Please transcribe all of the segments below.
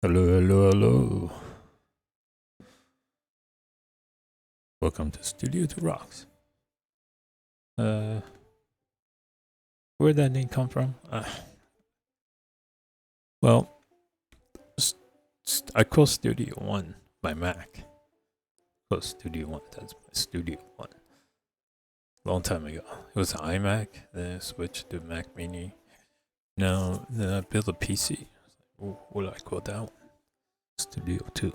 Hello, hello, hello. Welcome to Studio 2 Rocks. Where'd that name come from? Well, I call Studio 1 my Mac. Call Studio 1, that's my Studio 1. Long time ago. It was an iMac, then I switched to Mac Mini. Now, then I built a PC. What do I call that one? Studio 2.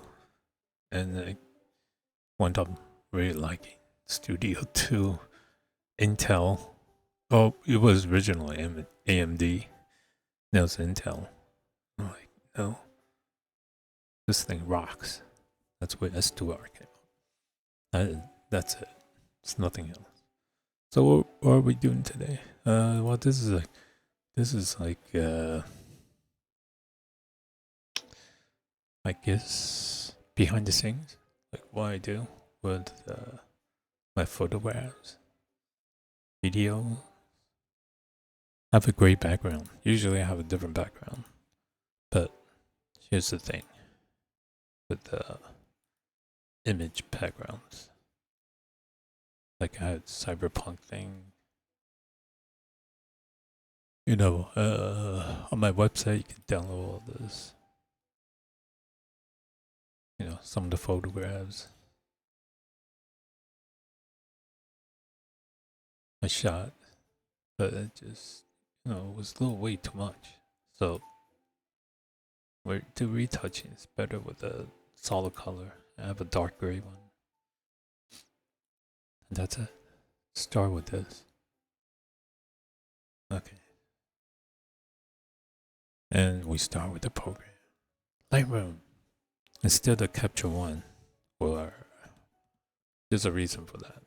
And I wound up really liking Studio 2 Intel. Oh, it was originally AMD. Now it's Intel. I'm like, no, this thing rocks. That's where S2R came out. That's it. It's nothing else. So what are we doing today? Well, this is like, I guess behind the scenes, like what I do with my photographs, video. I have a great background. Usually I have a different background, but here's the thing with the image backgrounds. Like I had cyberpunk thing. You know, on my website you can download all this. You know, some of the photographs I shot, but it just, you know, it was a little way too much. So, where to retouching is better with a solid color. I have a dark gray one. And that's it. Start with this. Okay. And we start with the program. Lightroom. Instead of Capture One, or there's a reason for that.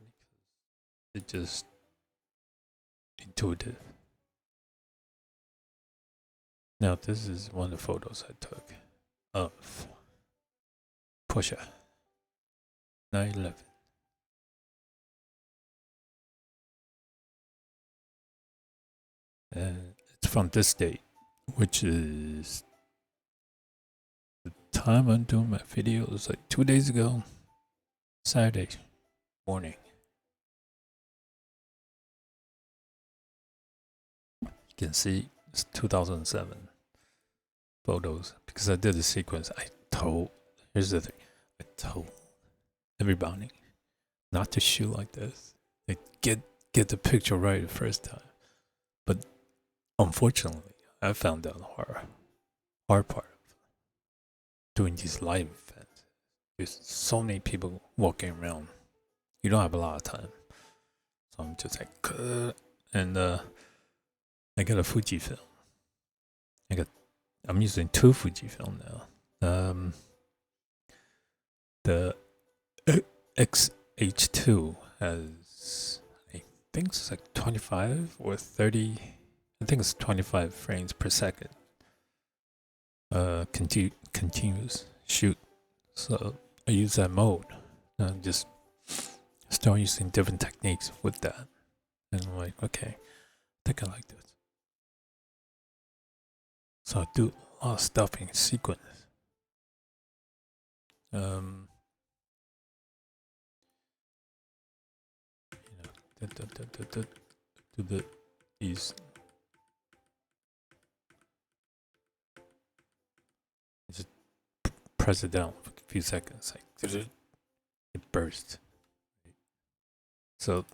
It's just intuitive. Now this is one of the photos I took of Porsche 911. And it's from this date, which is the time I'm doing my video. It was like 2 days ago, Saturday morning. You can see it's 2007 photos because I did the sequence. Here's the thing, I told everybody not to shoot like this. They get the picture right the first time. But unfortunately, I found out the hard part of doing these live events. There's so many people walking around. You don't have a lot of time. So I'm just like, and I got a Fujifilm. I'm using two Fujifilm now. The XH2 has, I think it's like 25 or 30. I think it's 25 frames per second. Continuous shoot. So I use that mode. And just start using different techniques with that. And I'm like, okay, I think I like this. So I do a lot of stuff in sequence. Do these. Just press it down for a few seconds, like it bursts. So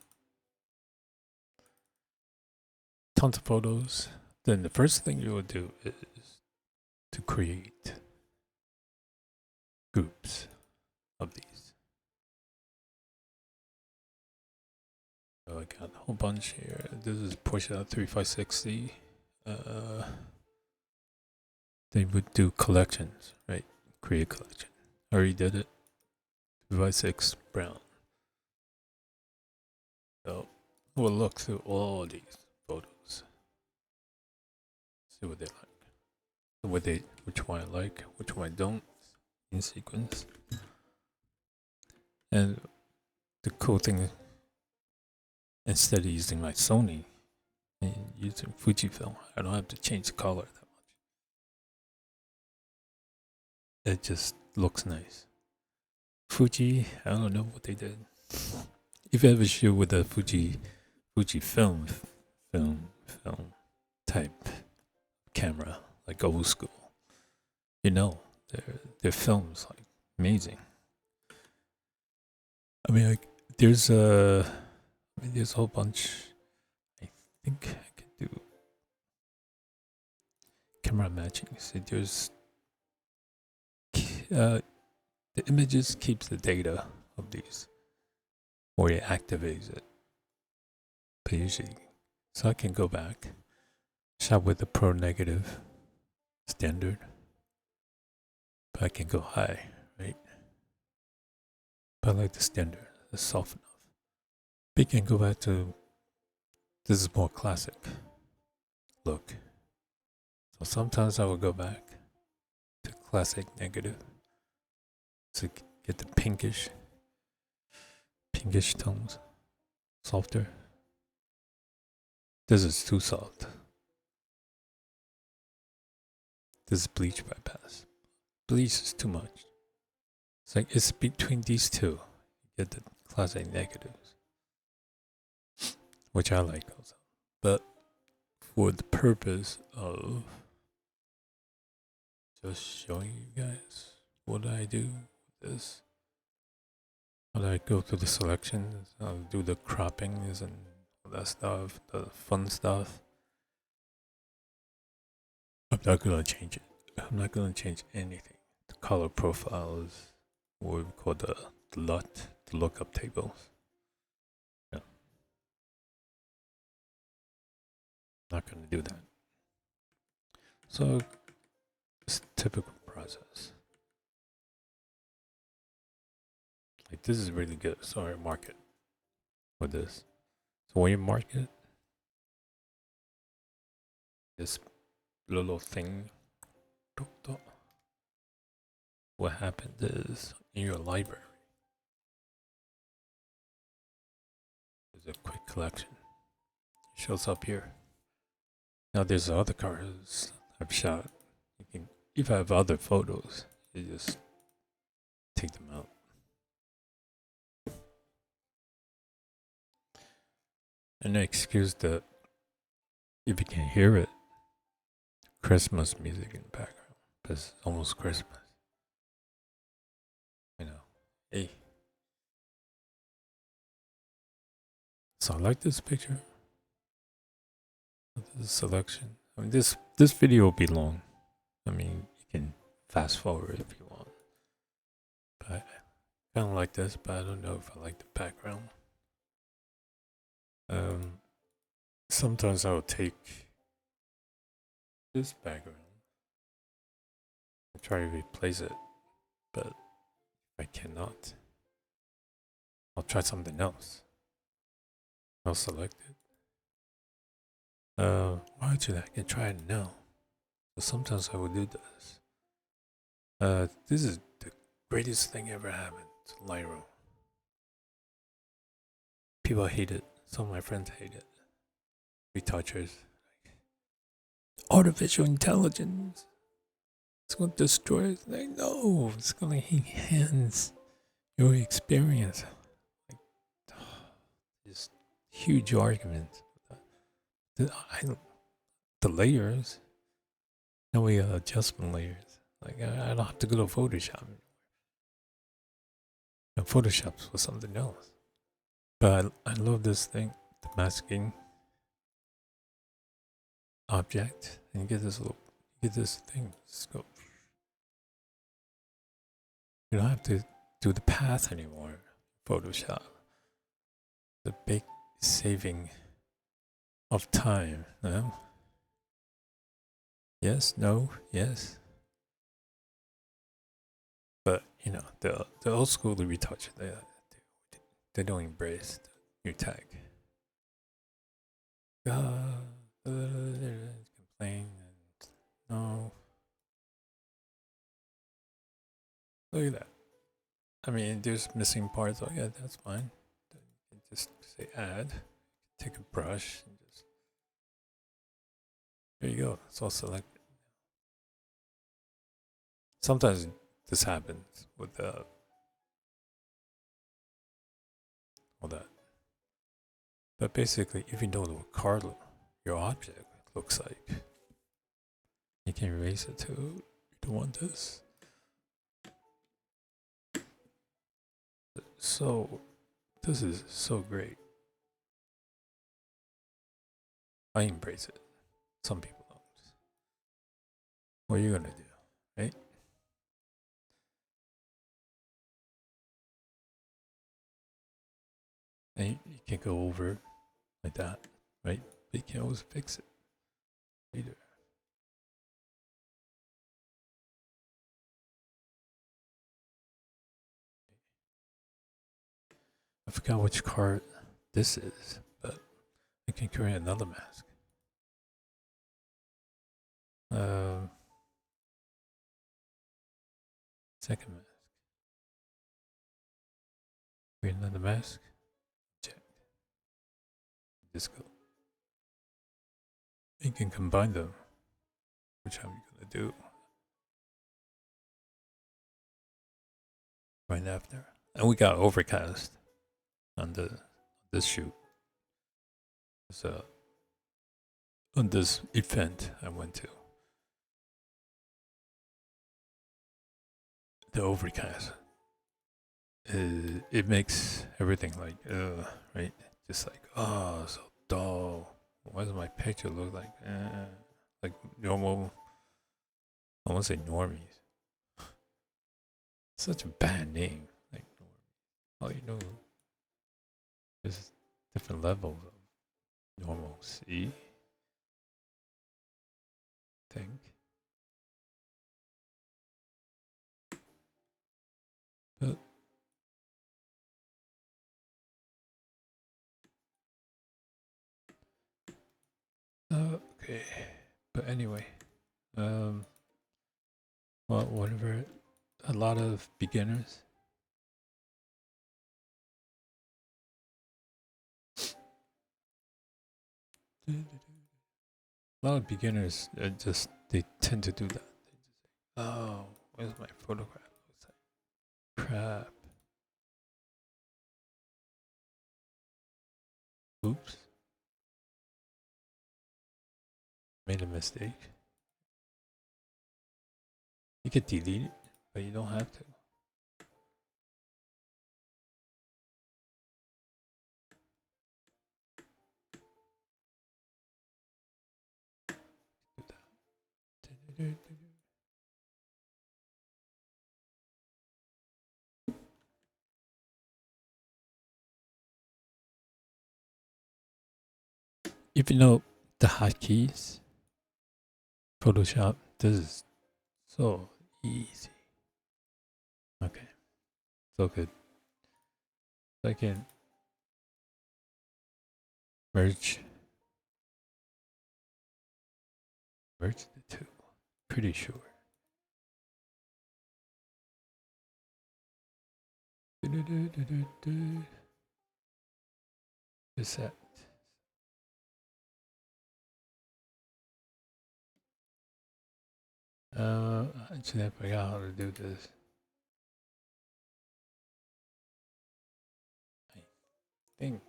tons of photos. Then the first thing you will do is to create groups of these. So I got a whole bunch here. This is Porsche 3560. They would do collections, right? Create a collection. I already did it. 2x6 brown. So we'll look through all these photos. See what they like. Which one I like, which one I don't in sequence. And the cool thing, instead of using my Sony and using Fujifilm, I don't have to change the color that much. it just looks nice. Fuji, I don't know what they did. If you ever shoot with a Fuji film type camera, like old school, you know, their films like amazing. I mean, like, there's there's a whole bunch. I think I could do camera matching. So there's the images keeps the data of these, or it activates it. But usually, so I can go back, shot with the pro negative standard, but I can go high, right? But I like the standard, it's soft enough. But you can go back to this is more classic look. So sometimes I will go back to classic negative to get the pinkish tones, softer. This is too soft. This is bleach bypass. Bleach is too much. It's like it's between these two. You get the classic negatives, which I like also. But for the purpose of just showing you guys what I do with this, how I go through the selections, I'll do the croppings and all that stuff, the fun stuff. I'm not gonna change it. I'm not gonna change anything. The color profiles, what we call the LUT, the lookup tables. Yeah. Not gonna do that. So it's typical process. Like this is really good. So I mark it with this. So when you mark it, this little thing, what happened is in your library, there's a quick collection. It shows up here. Now there's other cars I've shot. You can, if I have other photos, you just take them out. And excuse that if you can hear it, Christmas music in the background. It's almost Christmas. You know. Hey. So I like this picture. This selection. I mean this video will be long. I mean you can fast forward if you want. But I kinda like this, but I don't know if I like the background. Sometimes I will take this background and try to replace it, but if I cannot, I'll try something else. I'll select it. Well, actually, I can try it now. But sometimes I will do this. This is the greatest thing ever happened to Lightroom. People hate it. Some of my friends hate it. Retouchers. Artificial intelligence. It's going to destroy it. Like, no, it's going to enhance your experience. Like, this huge argument. The layers. Now we got adjustment layers. Like, I don't have to go to Photoshop. And Photoshop's for something else. But I love this thing, the masking object, and you get this thing. Just go. You don't have to do the path anymore. Photoshop. The big saving of time. No? Yes. No. Yes. But you know the old school retouch. They don't embrace your tag. Complain and no. Look at that. I mean, there's missing parts. Oh yeah, that's fine. You just say add. Take a brush and just there you go. It's all selected. Sometimes this happens with all that. But basically, if you know what car your object looks like, you can erase it too. You don't want this. So, this is so great. I embrace it. Some people don't. What are you gonna do, right? And you can go over like that, right? But you can always fix it later. I forgot which card this is, but I can create another mask. Second mask. Create another mask. Check. Disco. You can combine them, which I'm gonna do right after. And we got overcast on this shoot. So on this event I went to, the overcast, it makes everything like right, just like so dull. Why does my picture look like normal? I want to say normies. Such a bad name, like normies. Oh, you know, there's different levels of normalcy. Think. But okay. But anyway, well, whatever. A lot of beginners. A lot of beginners just they tend to do that. They just say, "Oh, where's my photograph?" It's like crap. Oops, made a mistake. You could delete it, but you don't have to. Do that. If you know the hotkeys, Photoshop, this is so easy. Okay, so good. So I can merge the two. Pretty sure. Set. Actually, I forgot how to do this. I think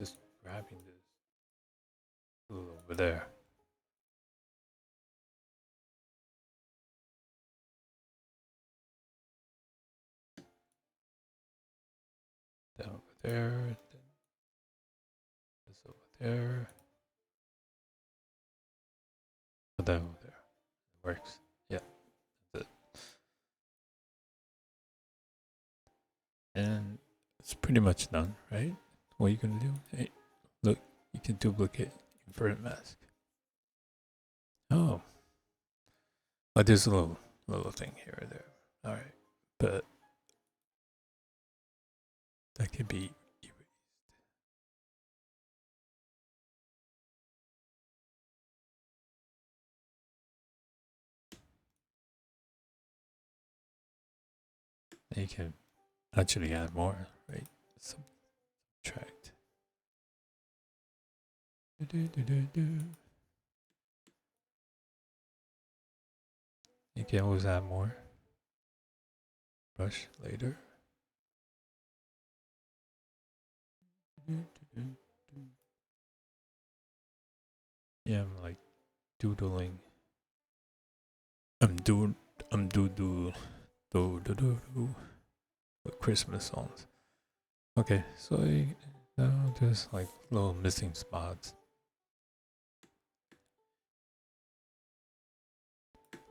just grabbing this tool over there. Then over there. Then this over there. Put that over there. It works. Yeah, that's it. And it's pretty much done, right? What are you gonna do? Hey, look, you can duplicate inverted mask. Oh, but there's a little thing here or there. All right, but that could be erased. And you can actually add more, right? Subtract. You can always add more. Brush later. Yeah, I'm like doodling. I'm doodle with Christmas songs. Okay, so now there's like little missing spots.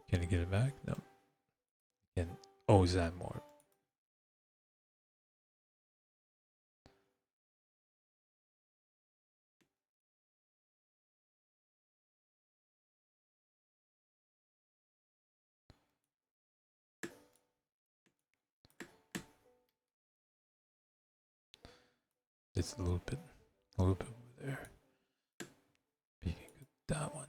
Can you get it back? No. You can always add more. It's a little bit over there. You can get that one.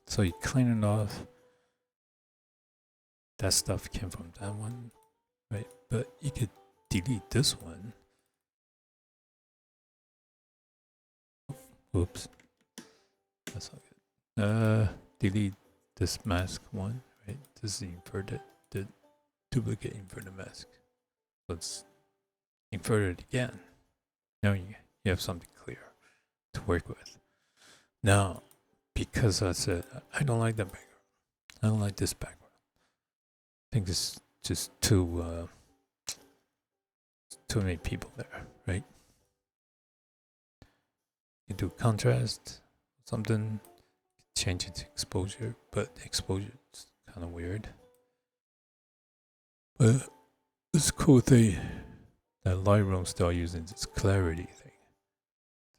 So you clean it off. That stuff came from that one, right? But you could delete this one. Oops. That's not good. Delete this mask one, right? This is the inverted, the duplicate inverted mask. Let's invert it again. Now you have something clear to work with. Now, because I said I don't like that background, I don't like this background. I think it's just too many people there, right? You do contrast, something, change its exposure, but exposure is kind of weird. But this cool thing that Lightroom still using this clarity thing.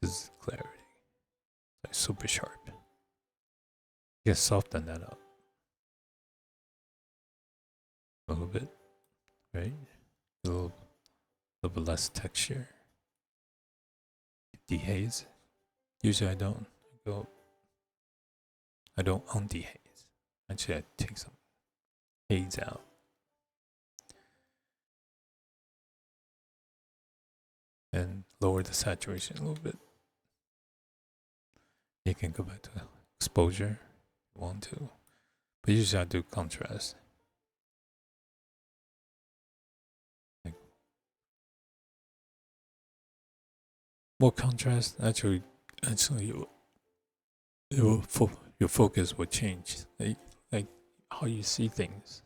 This is clarity, like super sharp. You can soften that up a little bit, right? A little bit less texture. Dehaze. Usually I don't undehaze. Actually, I take some haze out. And lower the saturation a little bit. You can go back to exposure if you want to. But usually I do contrast. Like more contrast, actually your focus will change. Like how you see things.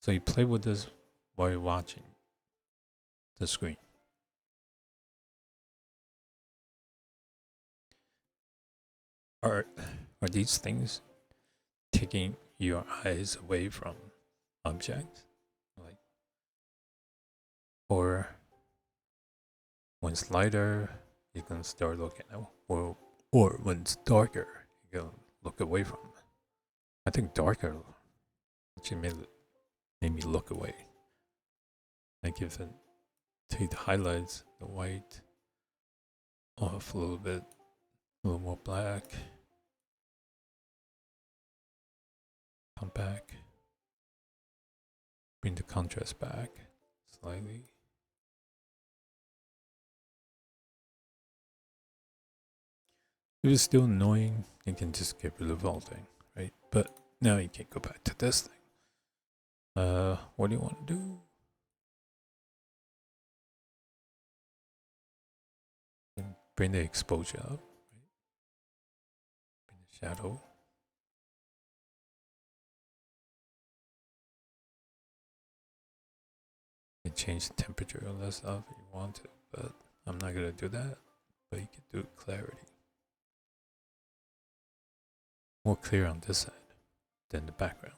So you play with this while you're watching the screen. Are these things taking your eyes away from objects? Like, or when it's lighter, you can start looking at, or when it's darker, you can look away from it. I think darker actually made me look away. Like if it take the highlights, the white off a little bit, a little more black. Come back. Bring the contrast back slightly. If it's still annoying, you can just get rid of the whole thing, right? But now you can go back to this thing. What do you want to do? Bring the exposure up, right? Bring the shadow. You can change the temperature and that stuff if you want to, but I'm not gonna do that. But you can do clarity. More clear on this side than the background.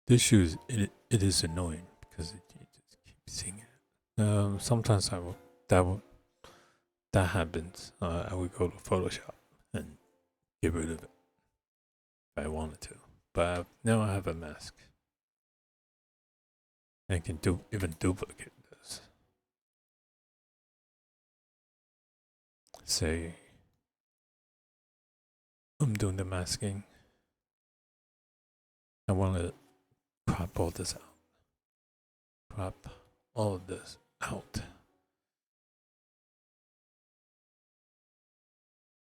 This shoes, it is annoying because you just keep seeing it. Sometimes that happens. I would go to Photoshop and get rid of it if I wanted to. But now I have a mask. And I can even duplicate this. Say I'm doing the masking. I want to crop all this out. Crop all of this out.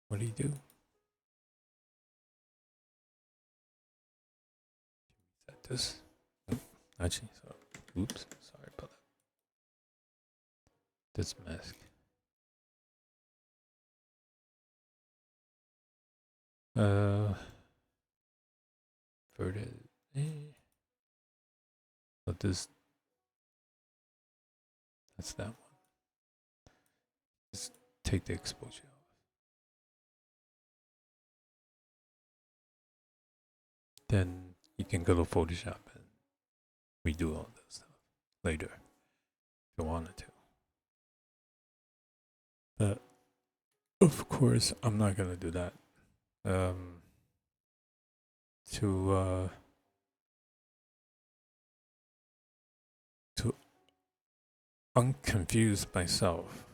What do you do? Set this. Nope. Actually, so oops. Sorry about that. This mask. Inverted. But this. That's that one. Just take the exposure off. Then you can go to Photoshop and redo all that stuff later if you wanted to. But of course, I'm not gonna do that. To unconfuse myself.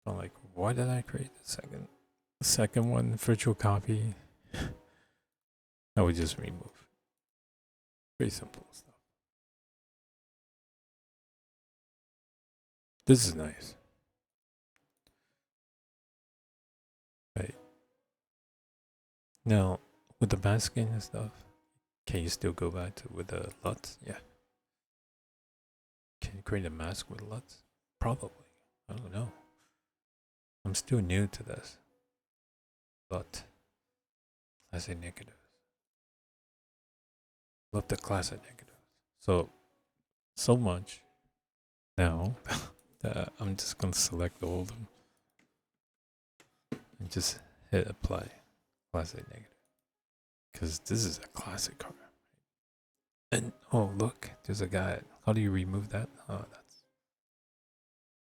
I'm like, why did I create the second one virtual copy? I would just remove. Pretty simple stuff. This is nice. Right. Now, with the masking and stuff, can you still go back to with the LUTs? Yeah. Can you create a mask with LUTs? Probably. I don't know. I'm still new to this. But classic negatives. Love the classic negatives. So much now that I'm just gonna select all of them and just hit apply. Classic negative. Because this is a classic car. And oh look, there's a guy. How do you remove that? Oh, that's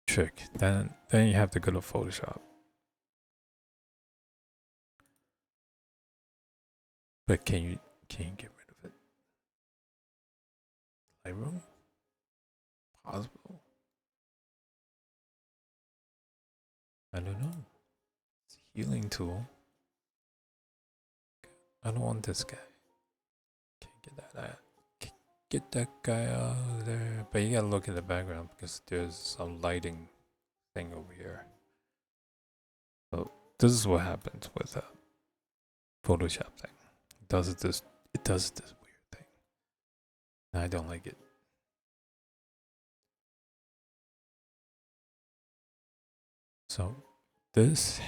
trick. Then you have to go to Photoshop. But can you get rid of it? Lightroom? Possible? I don't know. It's a healing tool. I don't want this guy. Can't get that out. Get that guy out of there. But you gotta look in the background because there's some lighting thing over here. So this is what happens with a Photoshop thing. It does this weird thing. And I don't like it. So this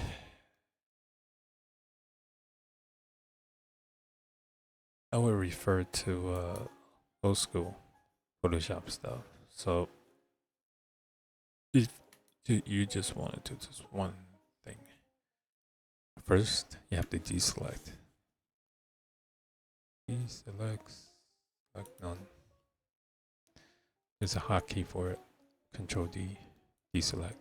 I would refer to old school Photoshop stuff. So if you just want to do just one thing, first you have to deselect. Deselect, select none. There's a hotkey for it. Control D, deselect.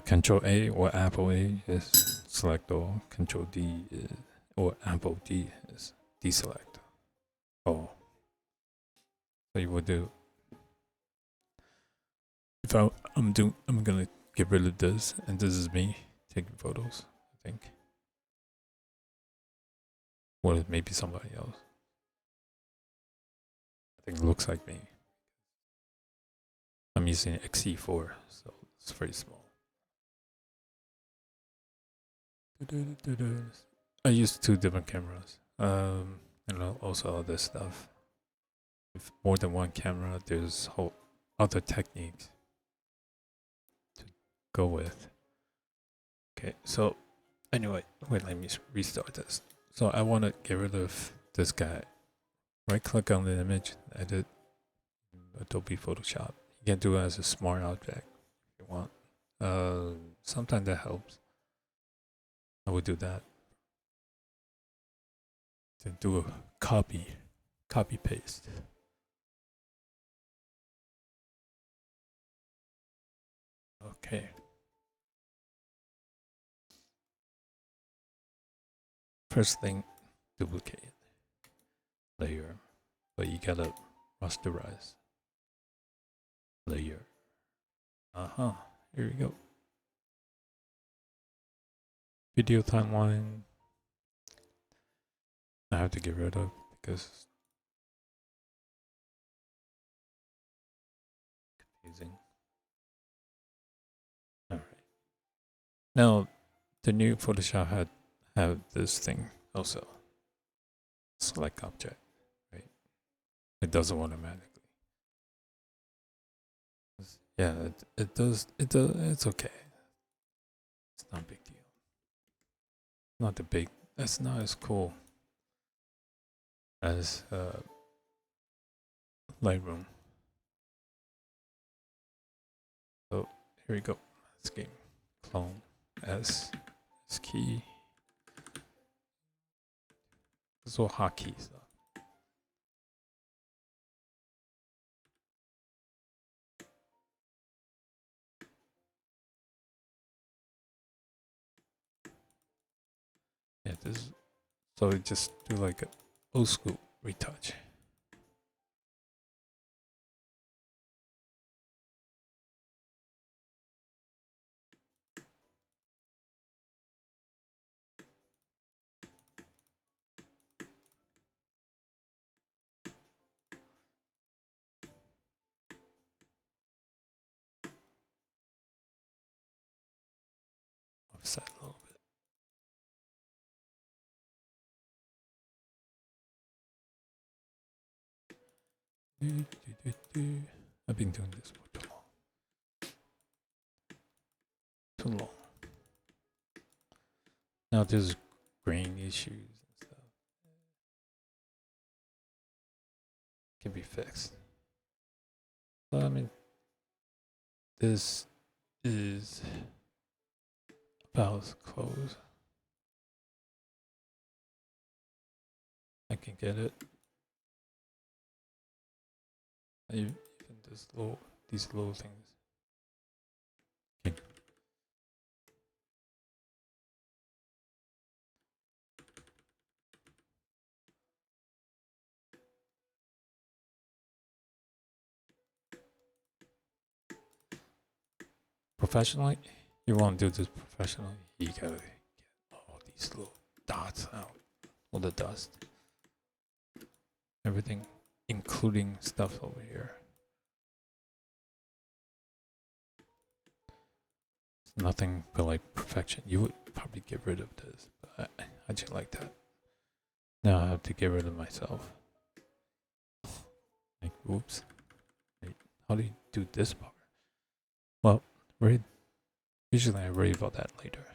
Control A or Apple A is select all. Control D is, or Apple D is deselect all. So you will do. If I'm gonna get rid of this, and this is me taking photos. I think, or maybe somebody else. I think it looks like me. I'm using XE4, so it's very small. I use 2 different cameras. And also other stuff. With more than one camera, there's whole other techniques to go with. Okay, so anyway, wait, let me restart this. So I want to get rid of this guy. Right click on the image, edit, Adobe Photoshop. You can do it as a smart object if you want. Sometimes that helps. I would do that. Then do a copy paste. Okay. First thing, duplicate layer, but you gotta rasterize layer. Here we go. video timeline I have to get rid of because it's confusing. Alright. Now the new Photoshop have this thing also. Select object, right? It does it automatically. Yeah, it does. It's okay. It's not a big deal. Not the big. That's not as cool as Lightroom. So here we go. This game. Clone S key. This is all hotkeys though. Yeah, this. So we just do like a old school retouch. Offset a little bit. I've been doing this for too long. Too long. Now there's grain issues and stuff. Can be fixed. Well, I mean, this is about as close. I can get it. Even these little things. Okay. Professionally, you want to do this professionally, you gotta get all these little dots out, all the dust, everything, including stuff over here. It's nothing but like perfection. You would probably get rid of this, but I just like that. Now I have to get rid of myself. Like, oops. Wait, how do you do this part? Well, usually I worry about that later.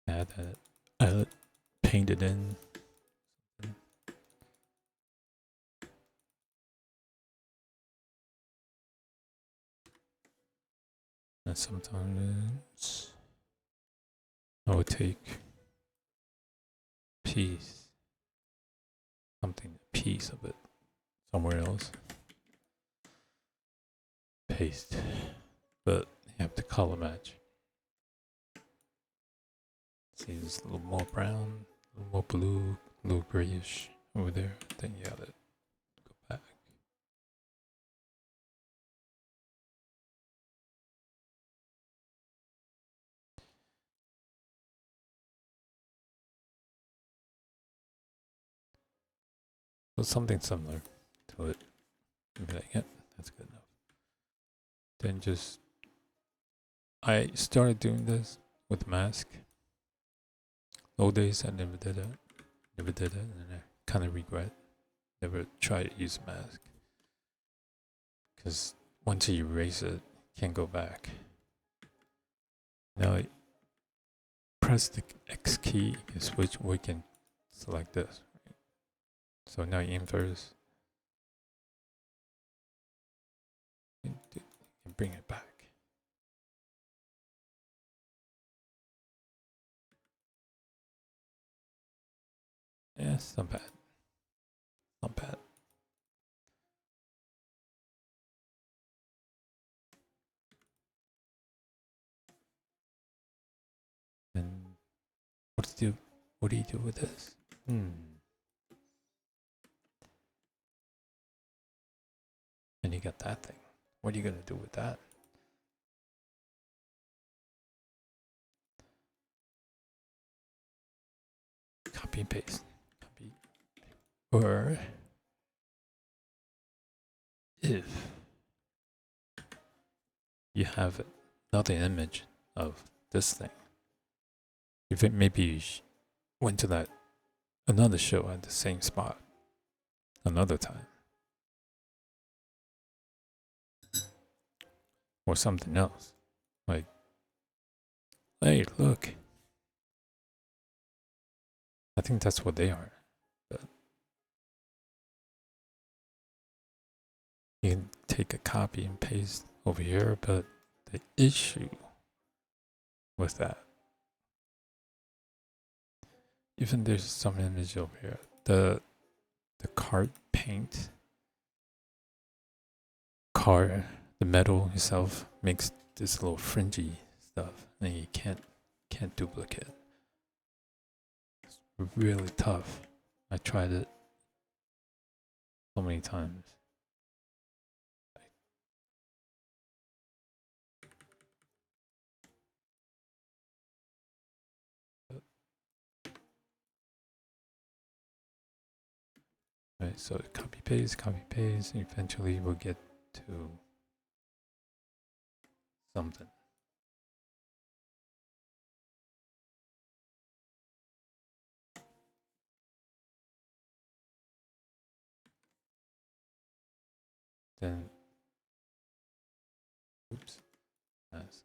Add that. Paint it in. And sometimes I would take a piece of it somewhere else. Paste. But you have to color match. See, there's a little more brown, a little more blue, a little grayish over there. Then you gotta go back. So something similar to it. You'll be like, yep, that's good enough. Then I started doing this with mask. Old days I never did it. And I kind of regret never tried to use mask. Because once you erase it, can't go back. Now I press the X key and switch, we can select this. Right? So now you inverse. And bring it back. Yeah, it's not bad. Not bad. And what do you do with this? And you got that thing. What are you gonna do with that? copy and paste. Copy. Or if you have another image of this thing, if it maybe you went to that another show at the same spot another time, or something else, like, hey, look, I think that's what they are. But you can take a copy and paste over here, but the issue with that, even there's some image over here, the card paint, the metal itself makes this little fringy stuff, and you can't duplicate. It's really tough. I tried it so many times. Right, so copy paste, and eventually we'll get to something. Then, oops, mask.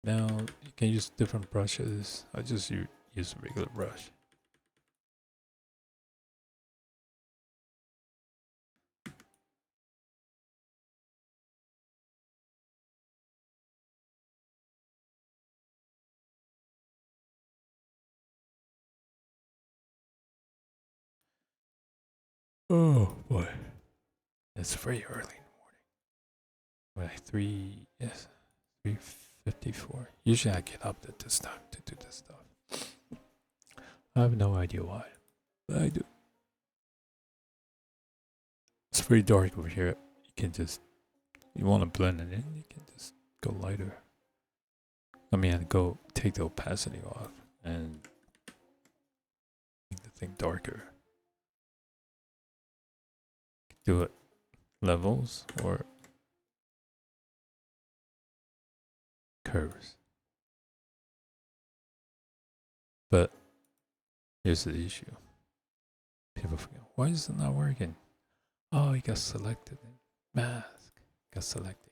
Now you can use different brushes. I just use a regular brush. Oh boy, it's very early in the morning. Like 3:54. Usually I get up at this time to do this stuff. I have no idea why, but I do. It's pretty dark over here. You want to blend it in, you can just go lighter. I mean, go take the opacity off and make the thing darker. Do it levels or curves. But here's the issue. People forget, why is it not working? Oh, it got selected. Mask got selected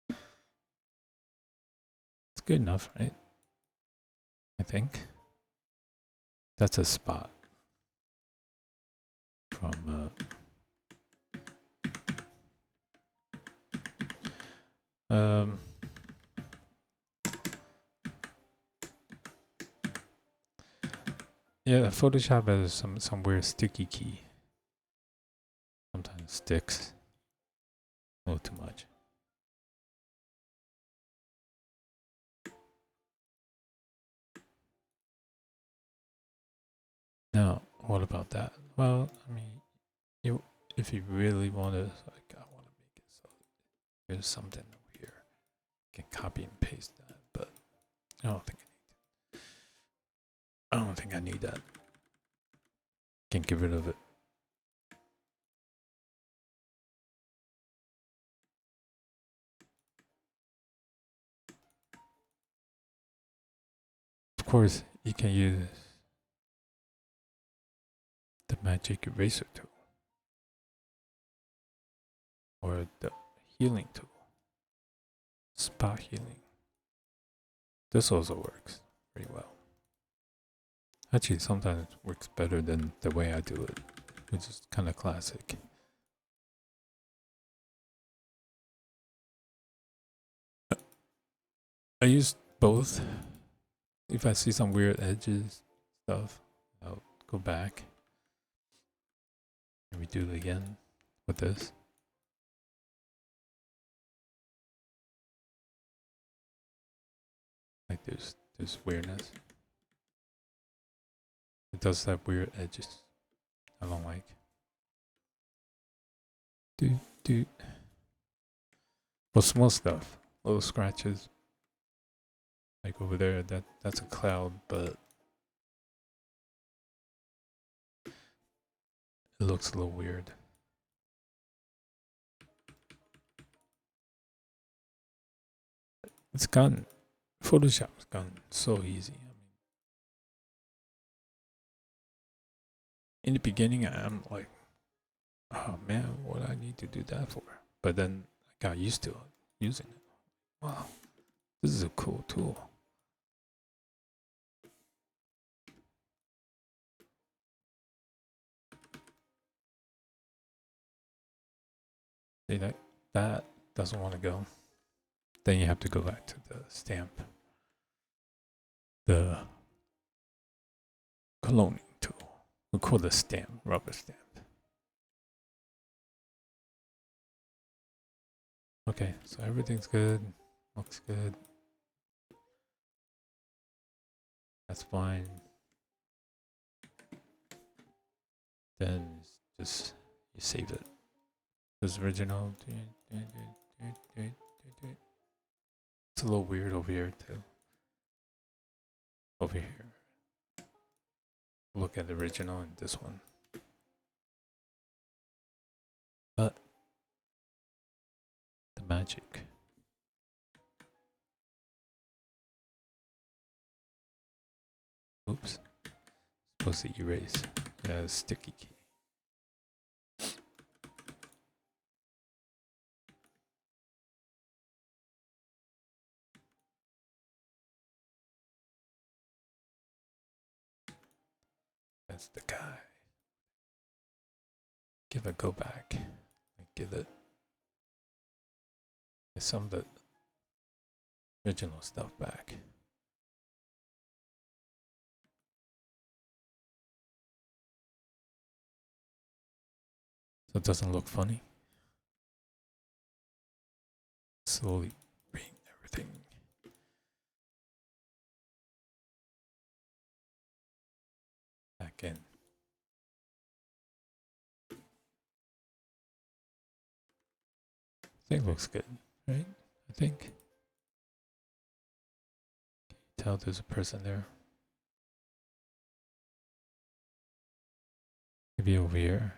here. It's good enough, right? I think. That's a spot from yeah, Photoshop has some weird sticky key. Sometimes it sticks a little too much. Now, what about that? Well, I mean, if you really want to, like, I want to make it so there's something over here. I can copy and paste that, but I don't think I need that. Can get rid of it. Of course, you can use the magic eraser tool or the healing tool, spot healing. This also works pretty well. Actually, sometimes it works better than the way I do it, which is kind of classic. I use both. If I see some weird edges stuff, I'll go back and redo it again with this. Like there's weirdness. It does have weird edges I don't like. Do do. Well, small stuff, little scratches, like over there. That's a cloud, but it looks a little weird. It's gotten Photoshop's gotten so easy. I mean, in the beginning, I'm like, oh man, what do I need to do that for? But then I got used to it, using it. Wow, this is a cool tool. See that doesn't want to go. Then you have to go back to the stamp, the cloning tool. We call the stamp rubber stamp. Okay, so everything's good. Looks good. That's fine. Then just you save it. This original. It's a little weird over here too. Over here. Look at the original and this one. But the magic. Oops. Supposed to erase. Yeah, sticky key. That's the guy. Give it go back. Give it some of the original stuff back. So it doesn't look funny. Slowly bring everything back in. I think it looks good, right? I think. Can you tell there's a person there? Maybe over here.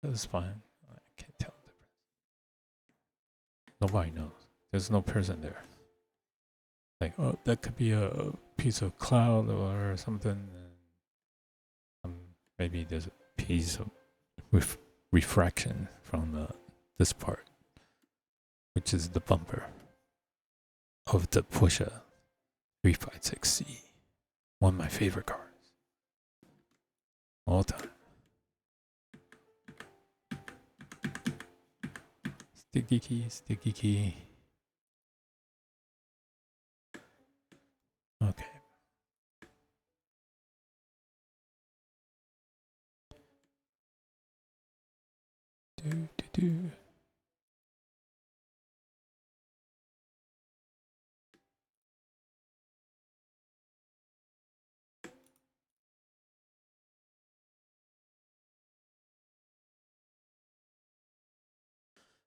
That's fine. I can't tell the difference. Nobody knows. There's no person there. Like, oh, that could be a piece of cloud or something. Maybe there's a piece of refraction from this part, which is the bumper of the Porsche 356C. One of my favorite cars. All time. Sticky key, sticky key. Okay. Do.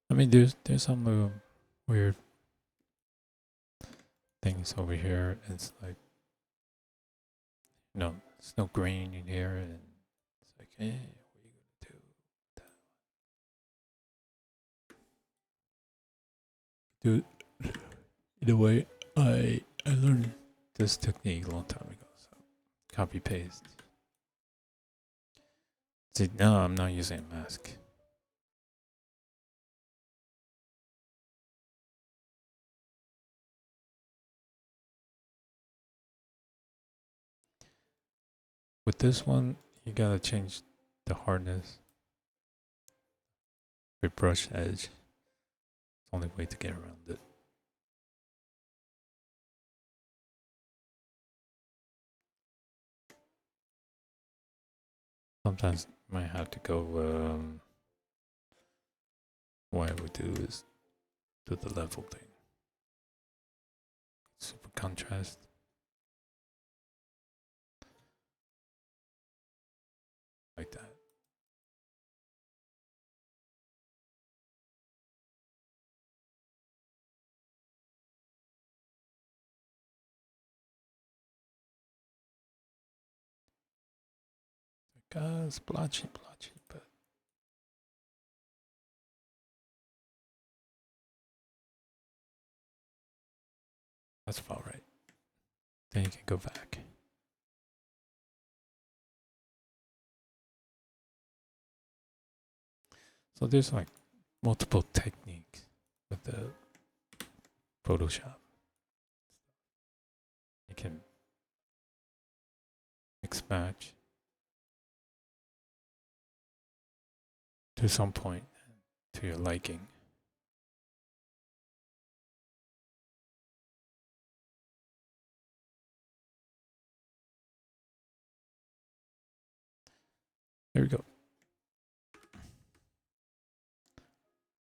I mean, there's some weird things over here. It's like, no, there's no grain in here, and it's like, what are you gonna do with that? Dude, either way, I learned this technique a long time ago. So copy paste. See, no, I'm not using a mask. With this one, you gotta change the hardness. With brush edge. It's the only way to get around it. Sometimes you might have to go, what I would do is do the level thing. Super contrast. Like that. Splotchy, but that's about right. Then you can go back. So there's like multiple techniques with the Photoshop. You can mix match to some point to your liking. There we go.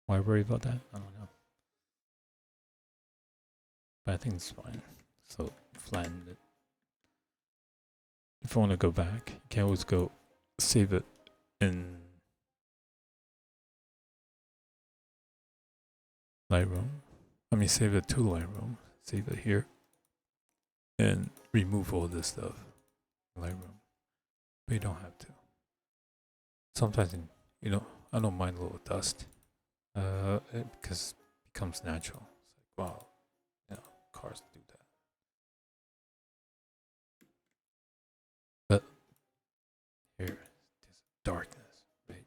Why worry about that? I don't know. But I think it's fine. So flatten it. If you want to go back, you can always go save it in Lightroom. I mean, save it to Lightroom. Save it here. And remove all this stuff in Lightroom. But you don't have to. Sometimes, I don't mind a little dust. Because it becomes natural. It's like, wow, cars do that. But here, there's darkness, right?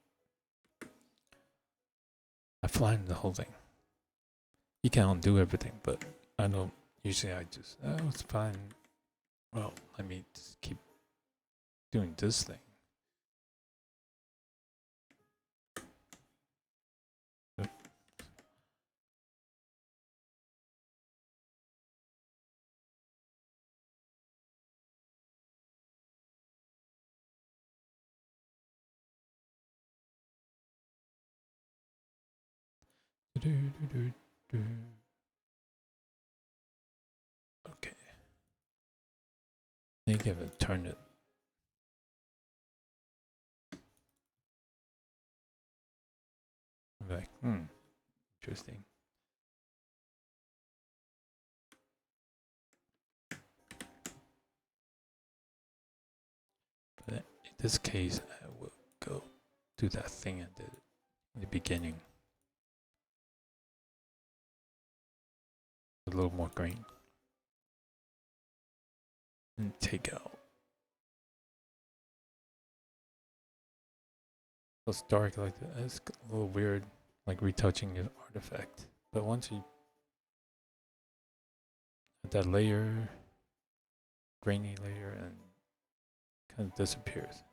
I flatten the whole thing. You can undo everything, but I don't. Usually, I just, it's fine. Well, let me just keep doing this thing. Okay. Then you can turn it. I'm like, interesting. But in this case, I will go do that thing I did in the beginning. A little more green. And take out. So it's dark like that. It's a little weird, like retouching an artifact. But once you add that layer, grainy layer, and kind of disappears.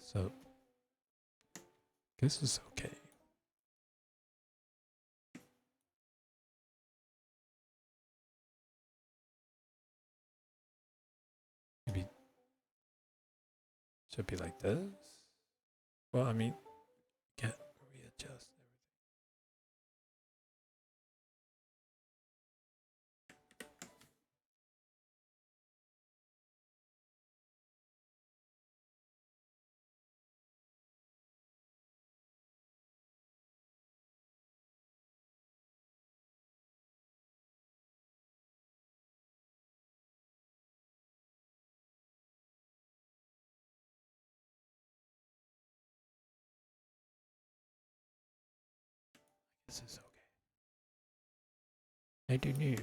So this is okay. Maybe should be like this. Well, I mean, can't readjust everything. This is okay. I do new.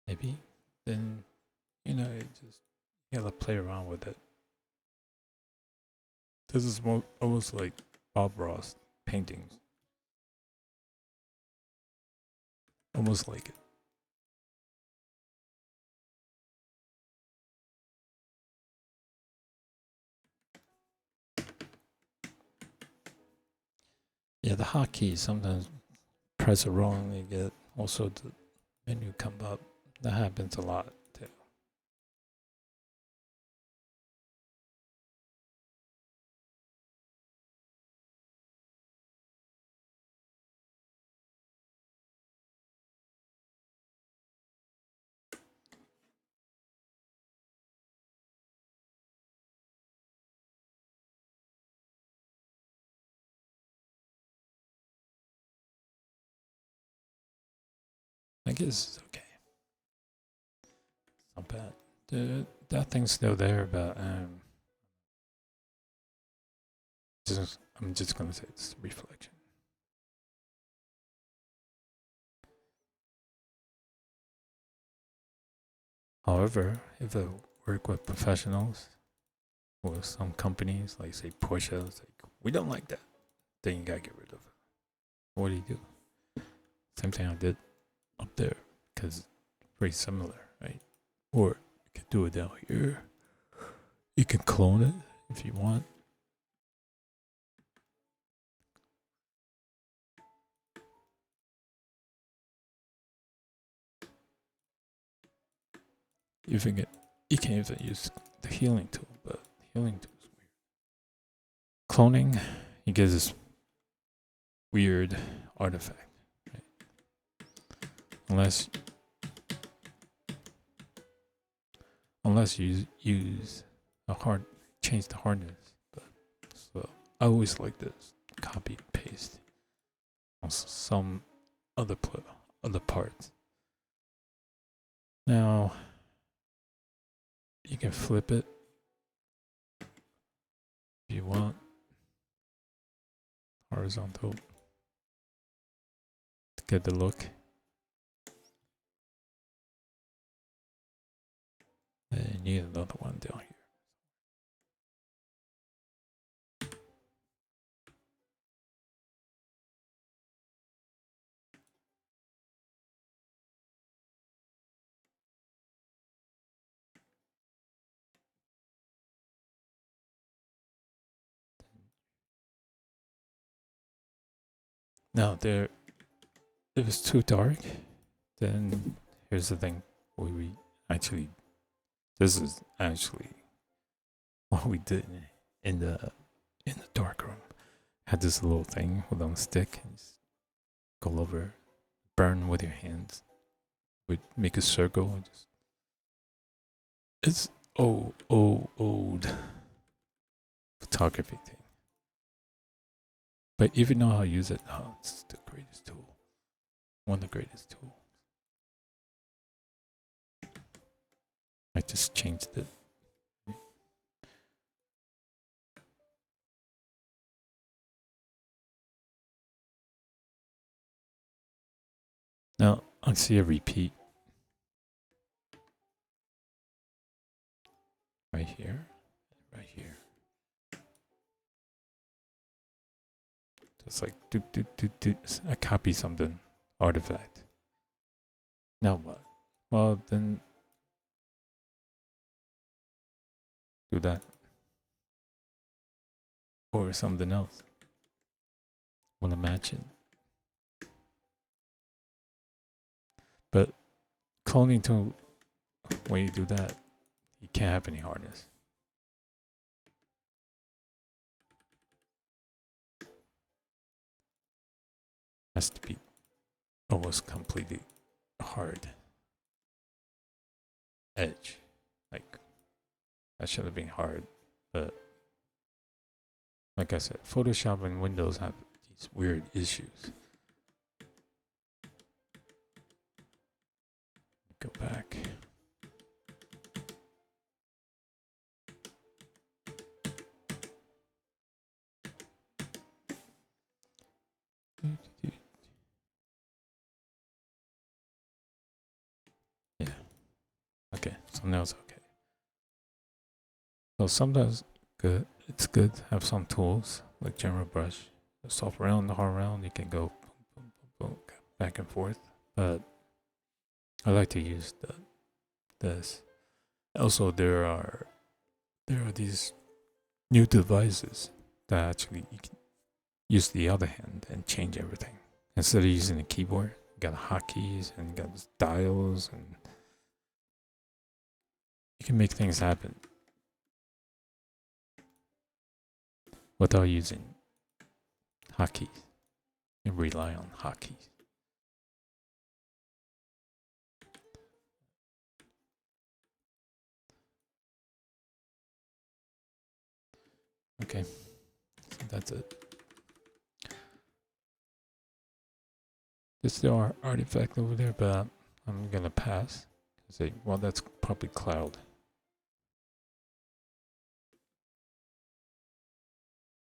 Maybe then it just you gotta play around with it. This is almost like Bob Ross paintings. Almost like it. hotkey, sometimes press it wrong, you get also the menu come up. That happens a lot too. I guess it's okay. Not bad. That thing's still there, but I'm just gonna say it's reflection. However, if I work with professionals or some companies, like say Porsche, it's like we don't like that, then you gotta get rid of it. What do you do? Same thing I did up there, because it's pretty similar, right? Or you can do it down here. You can clone it if you want. You can even use the healing tool, but the healing tool is weird. Cloning, you get this weird artifact, right? Unless you use change the hardness. But so I always like this copy and paste on some other parts. Now you can flip it if you want, horizontal, to get the look. And you need another one down here. Now if it's too dark, then here's the thing. This is actually what we did in the dark room. Had this little thing with on a stick and just go over, burn with your hands. Would make a circle and just it's old photography thing. But if you know how to use it, it's the greatest tool. One of the greatest tools. I just changed it. Now I see a repeat right here, right here. Just like do. I copy something artifact. Now what? Well then do that or something else. Want to match it, but cloning tool. When you do that, you can't have any hardness. Has to be almost completely hard edge. Like that should have been hard, but like I said, Photoshop and Windows have these weird issues. Go back. Yeah. Okay. So now it's okay. So sometimes it's good to have some tools like general brush, the soft round, the hard round. You can go boom, back and forth. But I like to use this. Also, there are these new devices that actually use the other hand and change everything. Instead of using a keyboard, you got hotkeys and you got dials, and you can make things happen without using hotkeys. You rely on hotkeys. Okay, so that's it. There's still artifact over there, but I'm gonna pass. Say, well, that's probably cloud.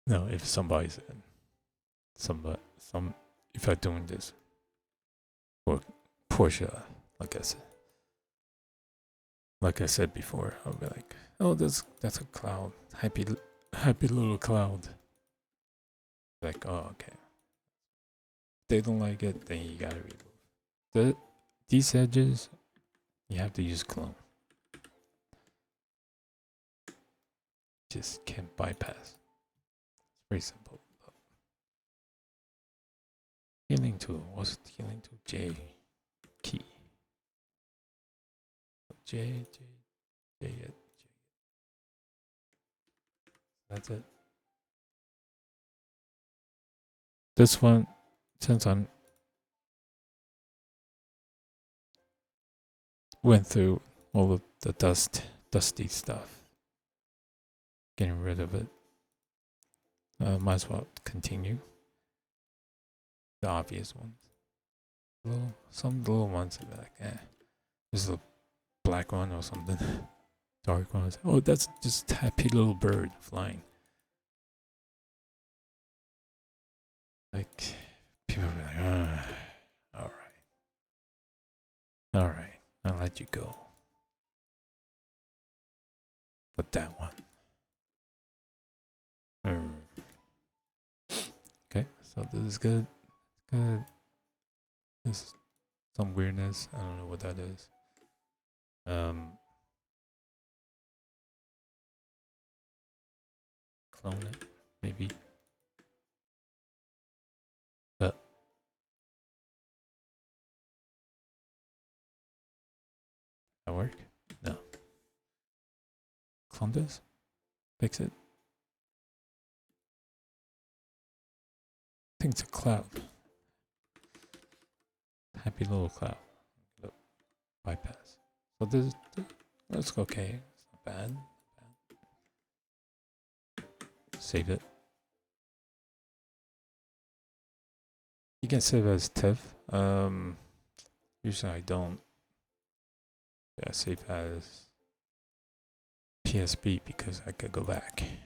No, if somebody's in, if I'm doing this for Porsche, like I said before, I'll be like, oh, that's a cloud, happy little cloud. Like, oh, okay. If they don't like it, then you gotta remove. These edges, you have to use clone. Just can't bypass. It's very simple. Healing tool. What's the healing tool? J key. J. That's it. This one, since I went through all of the dusty stuff, getting rid of it, might as well continue. The obvious ones. Some little ones are like, there's a black one or something. Dark ones. Oh, that's just a happy little bird flying. Like, people are like, alright, I'll let you go. But that one. Okay, so this is good. Good. This is some weirdness. I don't know what that is. Clone it, maybe. That work? No. Clone this. Fix it. I think it's a cloud. Happy little cloud. Bypass. So this that's okay. It's not bad. Save it. You can save as TIFF. Usually I don't. Yeah, save as PSB because I could go back and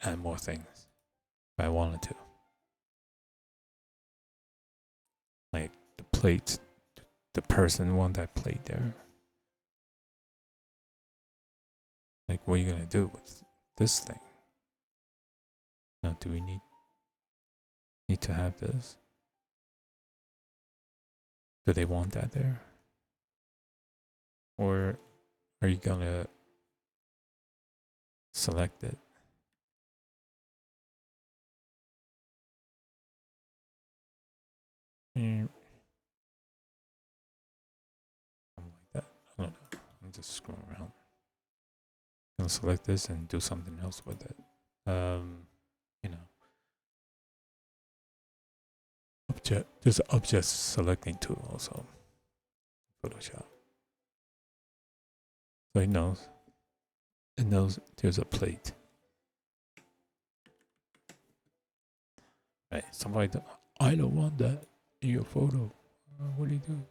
add more things if I wanted to. Like the plate, the person one that played there. Like, what are you gonna do with this thing? Now, do we need to have this? Do they want that there? Or are you gonna select it? Something like that. I don't know. I'm just scrolling around. I'm gonna select this and do something else with it. You know. There's an object selecting tool also. Photoshop. So it knows there's a plate. Right, I don't want that in your photo. What do? You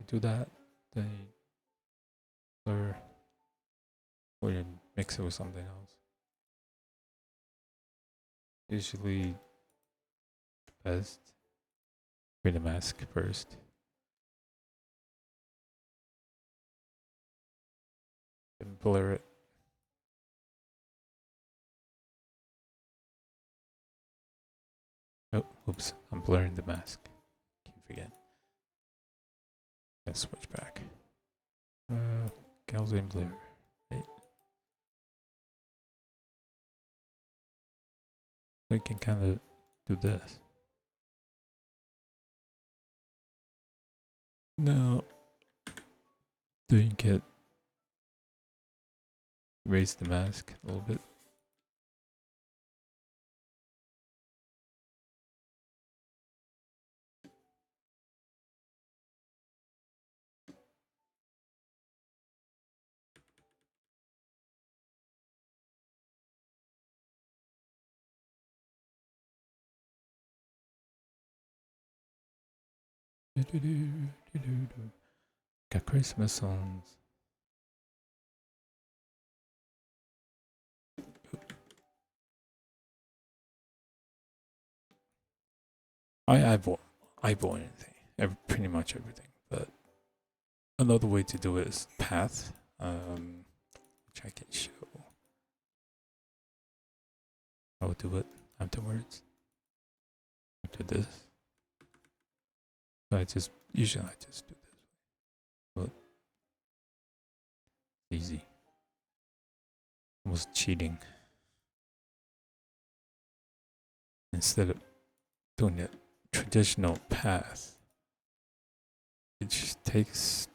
do that, then blur, or you mix it with something else. Usually, best create a mask first. And blur it. Oh, oops, I'm blurring the mask. Keep forgetting. Let's switch back. Gaussian blur. Right. We can kind of do this. Now, do you get raise the mask a little bit? Got Christmas songs. I eyeball anything, pretty much everything. But another way to do it is path, which I can show. I will do it afterwards. After this, so usually I just do this, but easy. Almost cheating. Instead of doing the traditional path, it just takes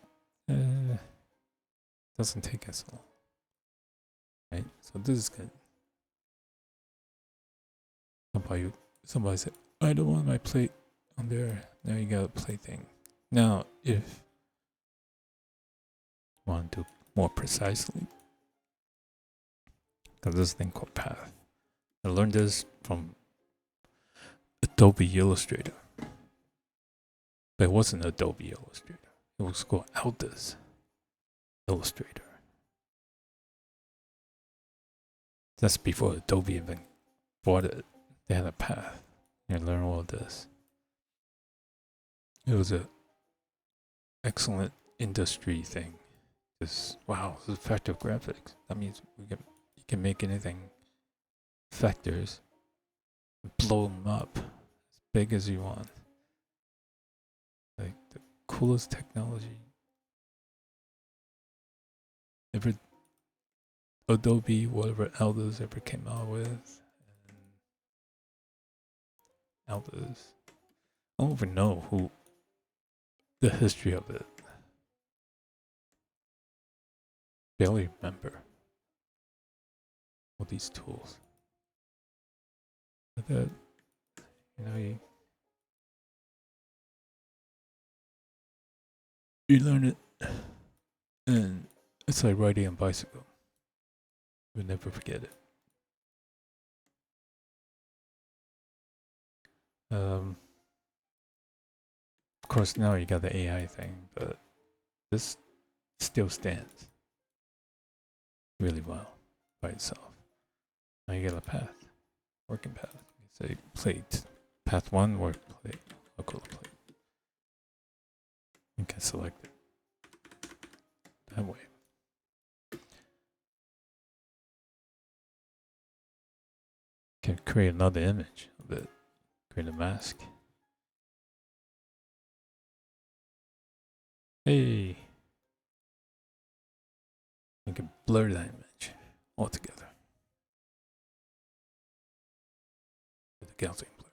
doesn't take as long, right? So this is good. Somebody said, I don't want my plate on there. Now you got a plate thing. Now, if you want to do more precisely, because this thing called path, I learned this from Adobe Illustrator. But it wasn't Adobe Illustrator. It was called Alda's Illustrator. That's before Adobe even bought it. They had a path. You learn all of this. It was an excellent industry thing. Just wow, this is effective graphics. That means you can make anything vectors, blow them up as big as you want. Like the coolest technology ever. Adobe, whatever Alda's ever came out with. Alda's. I don't even know who the history of it. Barely remember all these tools. But that, you learn it, and it's like riding a bicycle. You'll never forget it. Of course, now you got the AI thing, but this still stands really well by itself. Now you got a path, working path. You say plate, path 1, work plate, local plate. You can select it that way. Can create another image of it, create a mask. Hey, you can blur that image altogether with the Gaussian blur.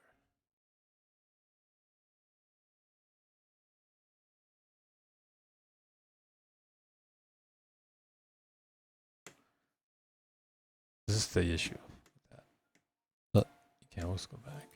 This is the issue with that, but you can always go back.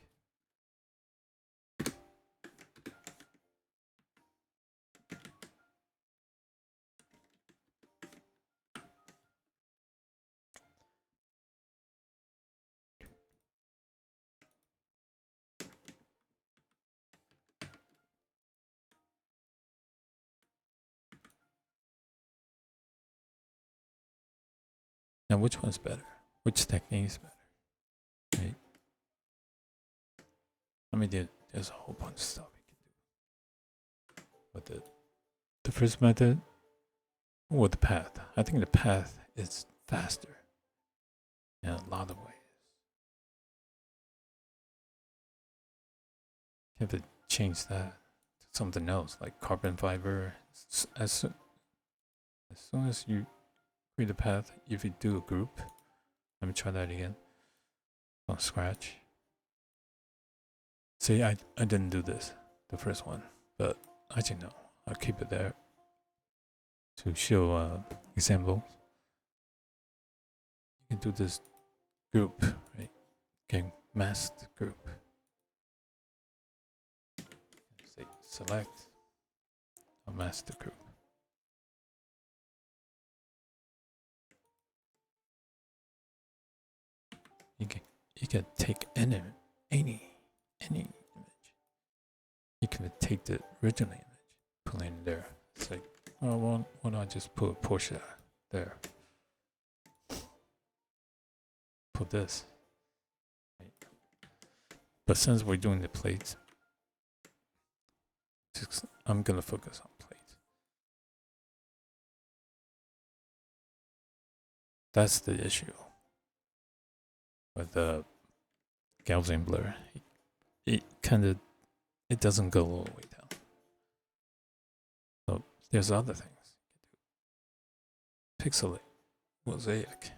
Now, which one's better? Which technique is better? Right? I mean, there's a whole bunch of stuff you can do. But the first method, or the path. I think the path is faster in a lot of ways. You have to change that to something else, like carbon fiber. As soon as you create a path, if you do a group, let me try that again from scratch. See, I didn't do this, the first one, but actually no, I'll keep it there to show examples. You can do this group, right? Okay, mask the group. Say select a mask the group. You can take any image. You can take the original image, put it in there. It's like, oh, well, why don't I just put a portion there? Put this. Right. But since we're doing the plates, I'm gonna focus on plates. That's the issue with the Gaussian blur. It doesn't go all the way down. So there's other things. Pixelate, mosaic.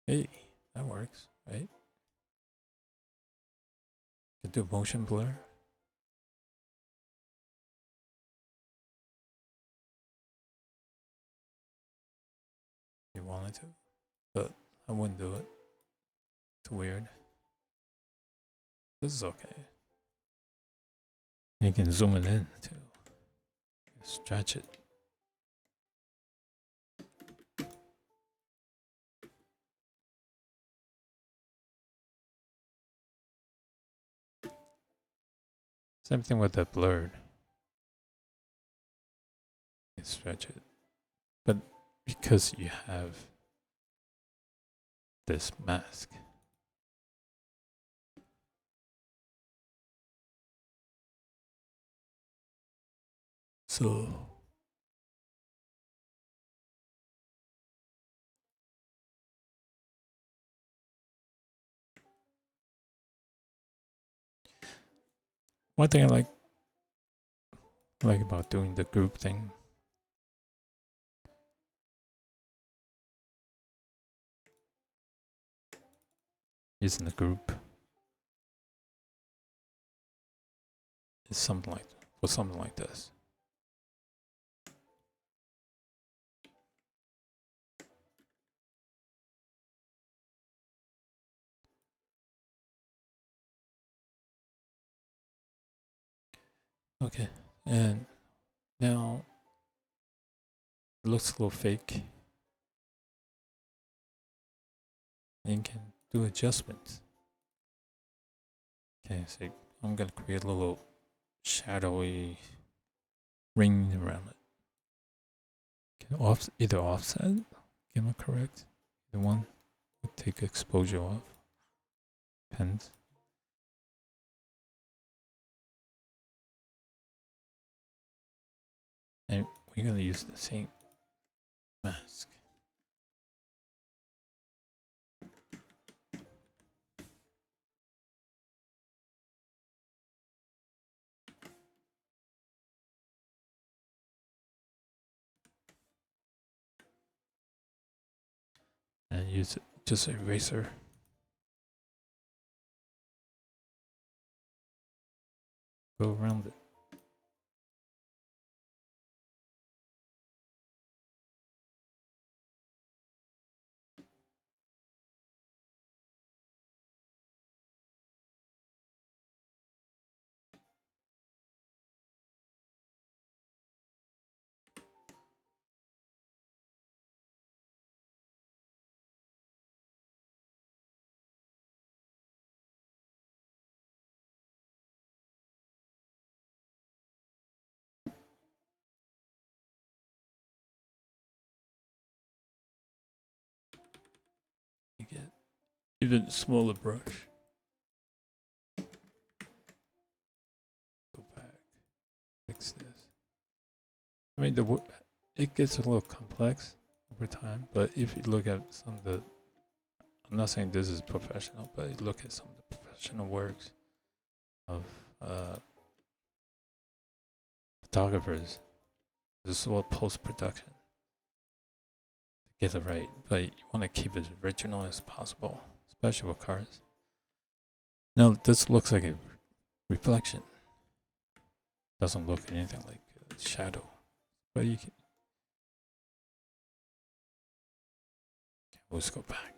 Hey, that works, right? You can do motion blur. You wanted to, but I wouldn't do it. It's weird. This is okay. You can zoom it in too. Stretch it. Same thing with the blurred. You stretch it. But because you have this mask, so one thing I like about doing the group thing using the group is something like this. Okay, and now it looks a little fake. And you can do adjustments. Okay, so I'm gonna create a little shadowy ring around it. Can either offset, gamma correct. The one would take exposure off. Depends. And we're gonna use the same mask. And use just an eraser. Go around it. You get even smaller brush. Go back. Fix this. I mean, it gets a little complex over time, but if you look at some of the, I'm not saying this is professional, but you look at some of the professional works of photographers, This is what post-production to get it right, but you want to keep it as original as possible, especially with cars. Now this looks like a reflection. Doesn't look anything like a shadow, but you can always go back.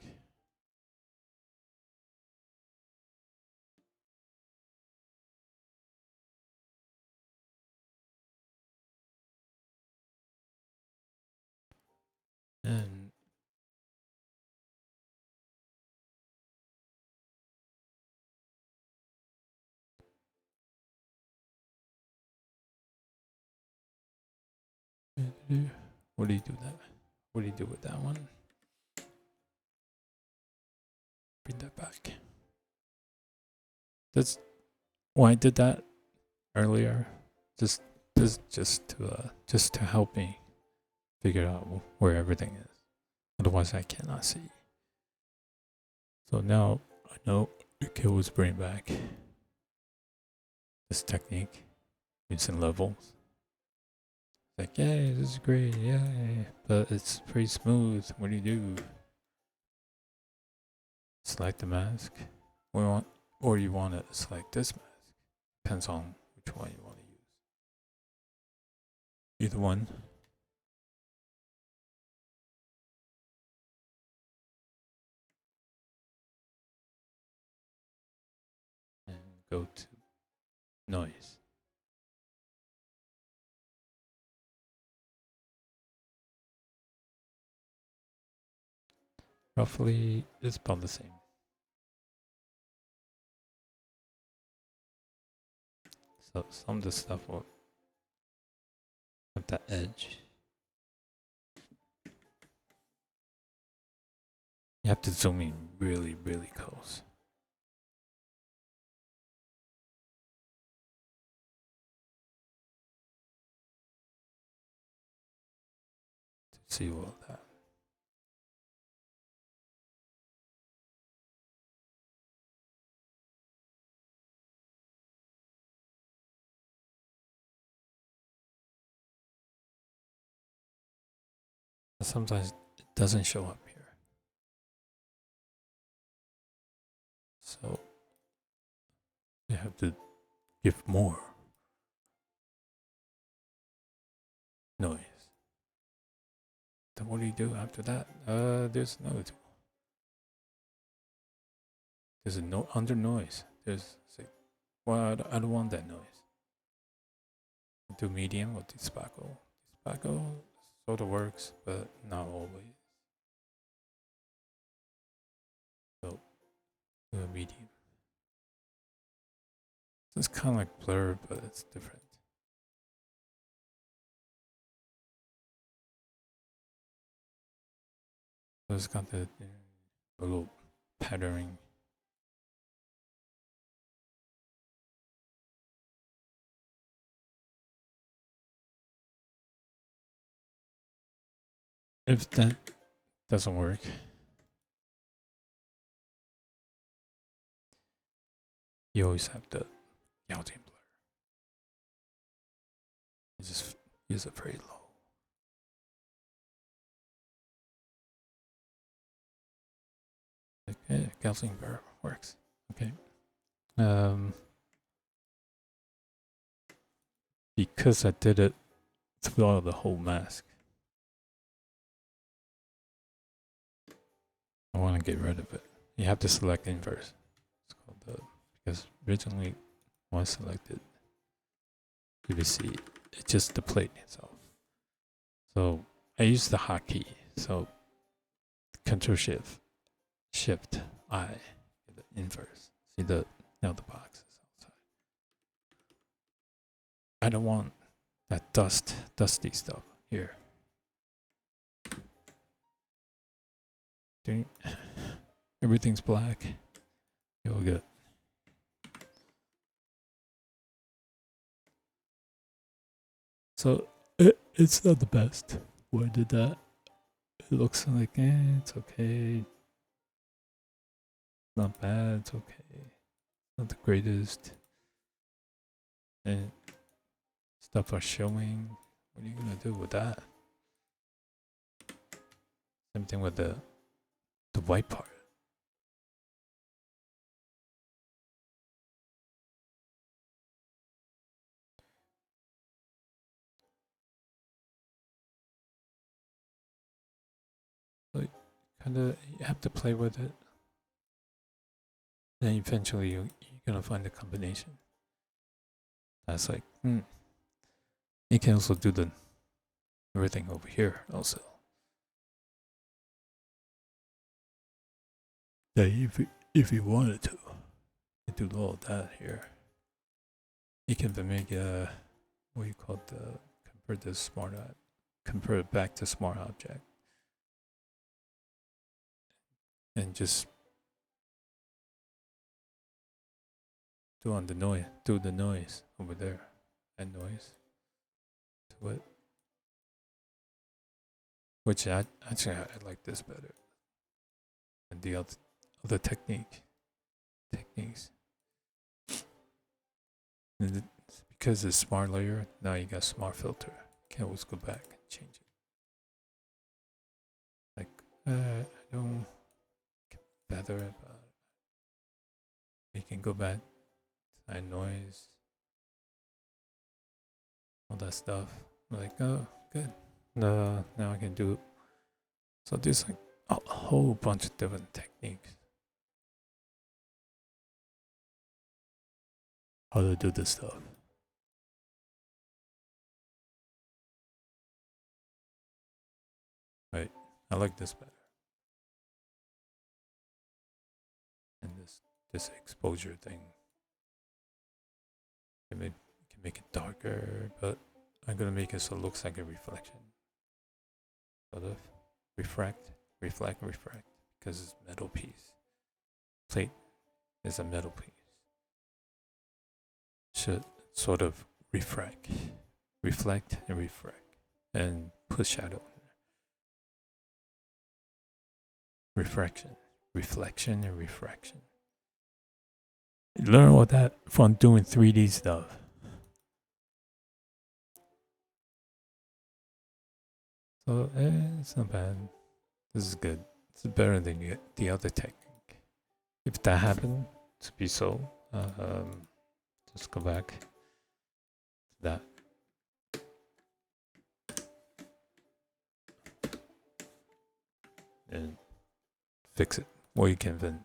And what do you do that? What do you do with that one? Bring that back. That's why I did that earlier. Just to help me figure out where everything is. Otherwise, I cannot see. So now I know I can always bring back this technique using levels. Like, yeah, this is great, yeah, but it's pretty smooth. What do you do? Select the mask, or you want to select this mask. Depends on which one you want to use. Either one. And go to noise. Roughly, it's about the same. So some of the stuff will have that edge. You have to zoom in really, really close. To see all that. Sometimes it doesn't show up here. So you have to give more noise. Then what do you do after that? There's another tool. There's a under noise. There's well, I don't want that noise. Do medium with the spackle. Spackle sort of works, but not always. So do a medium. So it's kind of like blur, but it's different. So it's got the little patterning. If that doesn't work, you always have the Gaussian blur. You just use it very low. Okay, Gaussian blur works. Okay. Because I did it throughout the whole mask, I want to get rid of it. You have to select inverse. It's called because originally when I selected PVC, it's just the plate itself. So I use the hotkey. So Control Shift I, the inverse. See the box is outside. I don't want that dusty stuff here. Everything's black. You're good. So it's not the best. Why I did that? It looks like it's okay. Not bad. It's okay. Not the greatest. And stuff are showing. What are you gonna do with that? Same thing with the white part. So kinda you have to play with it. Then eventually you're gonna find a combination. That's like, you can also do the everything over here also. That if you wanted to, you do all that here. You can make what you call convert it back to smart object, and just do the noise over there, and noise to it. Which actually I like this better than the other techniques. And because it's smart layer, now you got smart filter. You can always go back and change it. Like I don't get better about it. You can go back, add noise, all that stuff. Like, oh, good. Now I can do. So there's like a whole bunch of different techniques. How to do this stuff. Right. I like this better. And this exposure thing. Can make it darker, but I'm gonna make it so it looks like a reflection. Sort of. Reflect, because it's a metal piece. Plate is a metal piece. Should sort of reflect, and put shadow. Reflection, and refraction. You learn all that from doing 3D stuff. So it's not bad. This is good. It's better than the other technique. If that happened to be so, just go back to that. And fix it. Or you can then.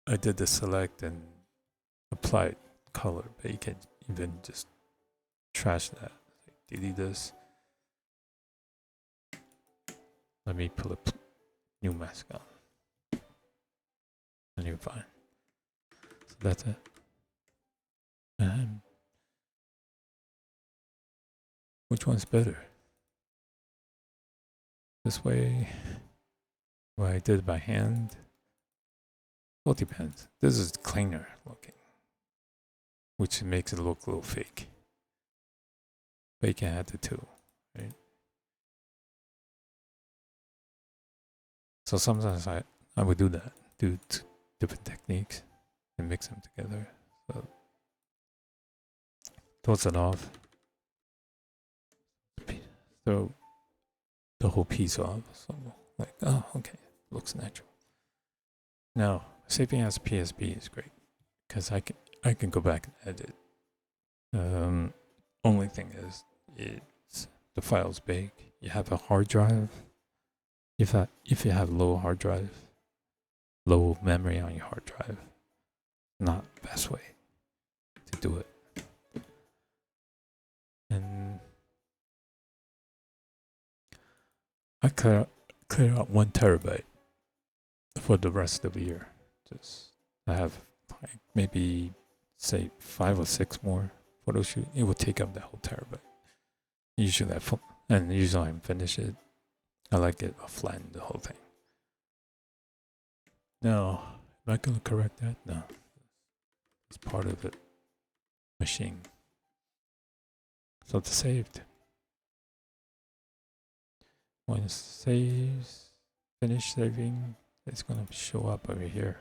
I did the select and apply color, but you can even just trash that. Delete this. Let me put a new mask on. And you're fine. So that's it. And which one's better? This way, where I did it by hand. Well, it depends. This is cleaner looking, which makes it look a little fake. But you can add the two, right? So sometimes I would do that, do different techniques and mix them together. So toss it off, throw the whole piece off. So like, oh, okay, looks natural. Now saving as PSB is great because I can go back and edit. Only thing is, it's the file's big. You have a hard drive. If you have low hard drive, low memory on your hard drive, not the best way to do it. And I clear out 1 terabyte for the rest of the year. Just I have like maybe say 5 or 6 more photo shoot. It would take up the whole terabyte. Usually I finish it. I like it. I'll flatten the whole thing. No, am I gonna correct that? No, it's part of the machine. So it's saved. When it saves, finish saving, it's gonna show up over here.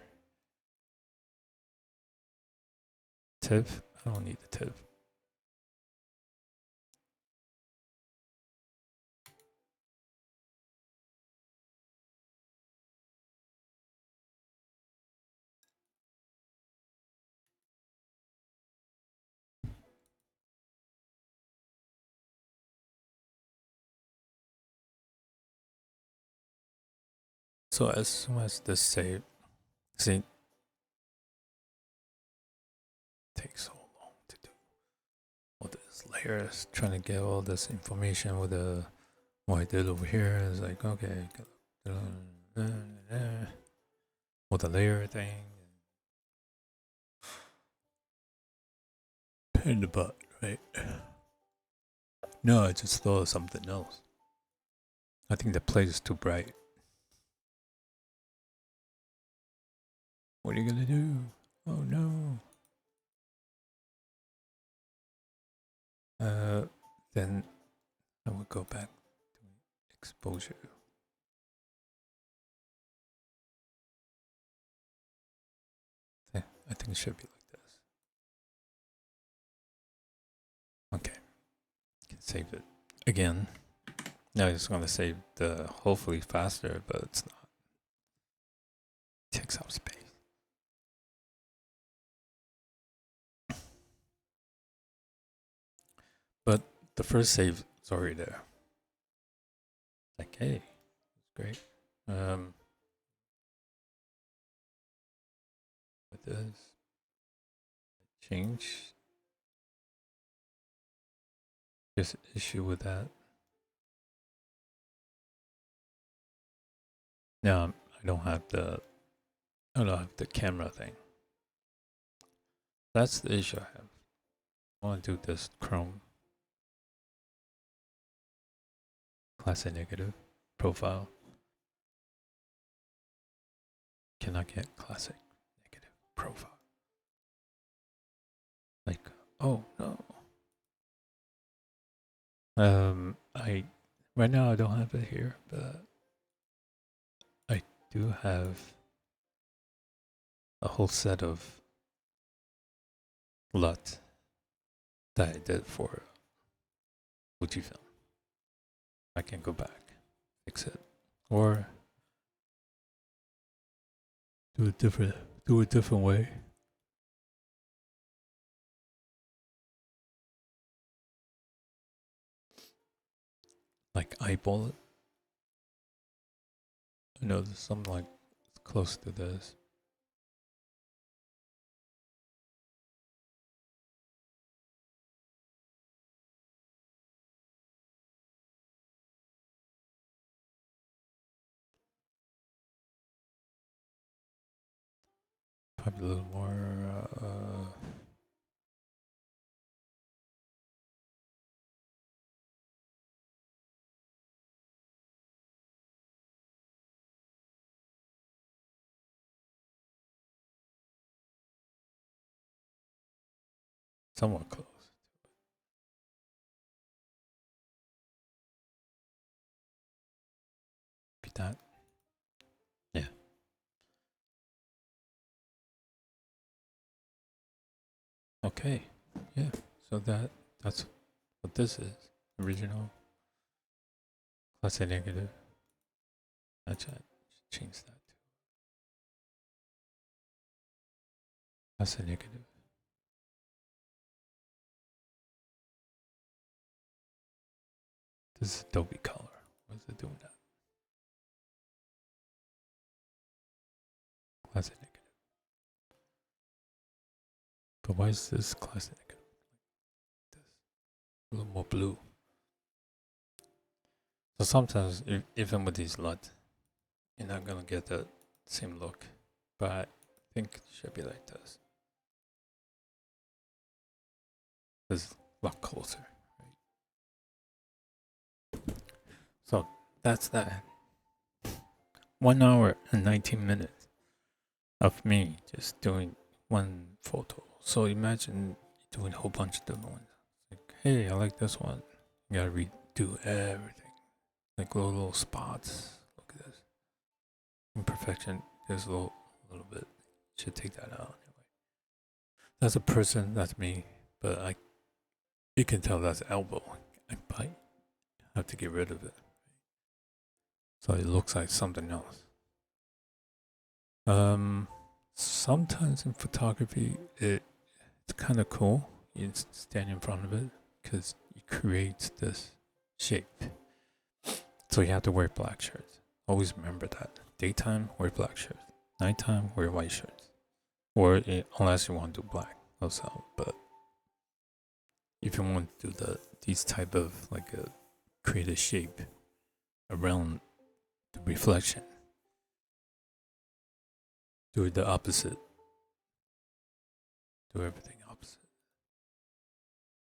TIFF. I don't need the TIFF. So as soon as this save, see, takes so long to do all this layers, trying to get all this information with the what I did over here. Is like, okay, with the layer thing, pain in the butt, right? No, I just thought of something else. I think the plate is too bright. What are you gonna do? Oh no. Then I will go back to exposure. I think it should be like this. Okay, can save it again. Now it's gonna save the hopefully faster, but it's not. It takes up space. But the first save is already there. Like, hey, it's great. With this, change. Just issue with that. Now I don't have the camera thing. That's the issue I have. I want to do this Chrome classic negative profile. Cannot get classic negative profile. Like, oh no. I right now I don't have it here, but I do have a whole set of LUT that I did for Fujifilm. I can go back, fix it, or do a different way. Like eyeball it. I know there's something like close to this. Probably a little more. Somewhat close. Be that. Yeah. Okay. Yeah. So that's what this is. Original. Classic negative. Actually, I should change that to classic negative. This is Adobe Color. What is it doing that? Classic negative. But why is this classic negative? This a little more blue. So sometimes, even with these LUT, you're not gonna get that same look. But I think it should be like this. This is a lot closer. Right? So that's that. 1 hour and 19 minutes of me just doing one photo. So imagine doing a whole bunch of different ones. Like, hey, I like this one. You gotta redo everything. Like little spots. Look at this. Imperfection. There's a little bit. Should take that out anyway. That's a person, that's me. But you can tell that's elbow. I have to get rid of it. So it looks like something else. Sometimes in photography, it's kind of cool. You stand in front of it because it creates this shape. So you have to wear black shirts. Always remember that. daytime, wear black shirts. Nighttime, wear white shirts. Or unless you want to do black also. But if you want to do these type of like create a shape around the reflection, do the opposite. Do everything opposite.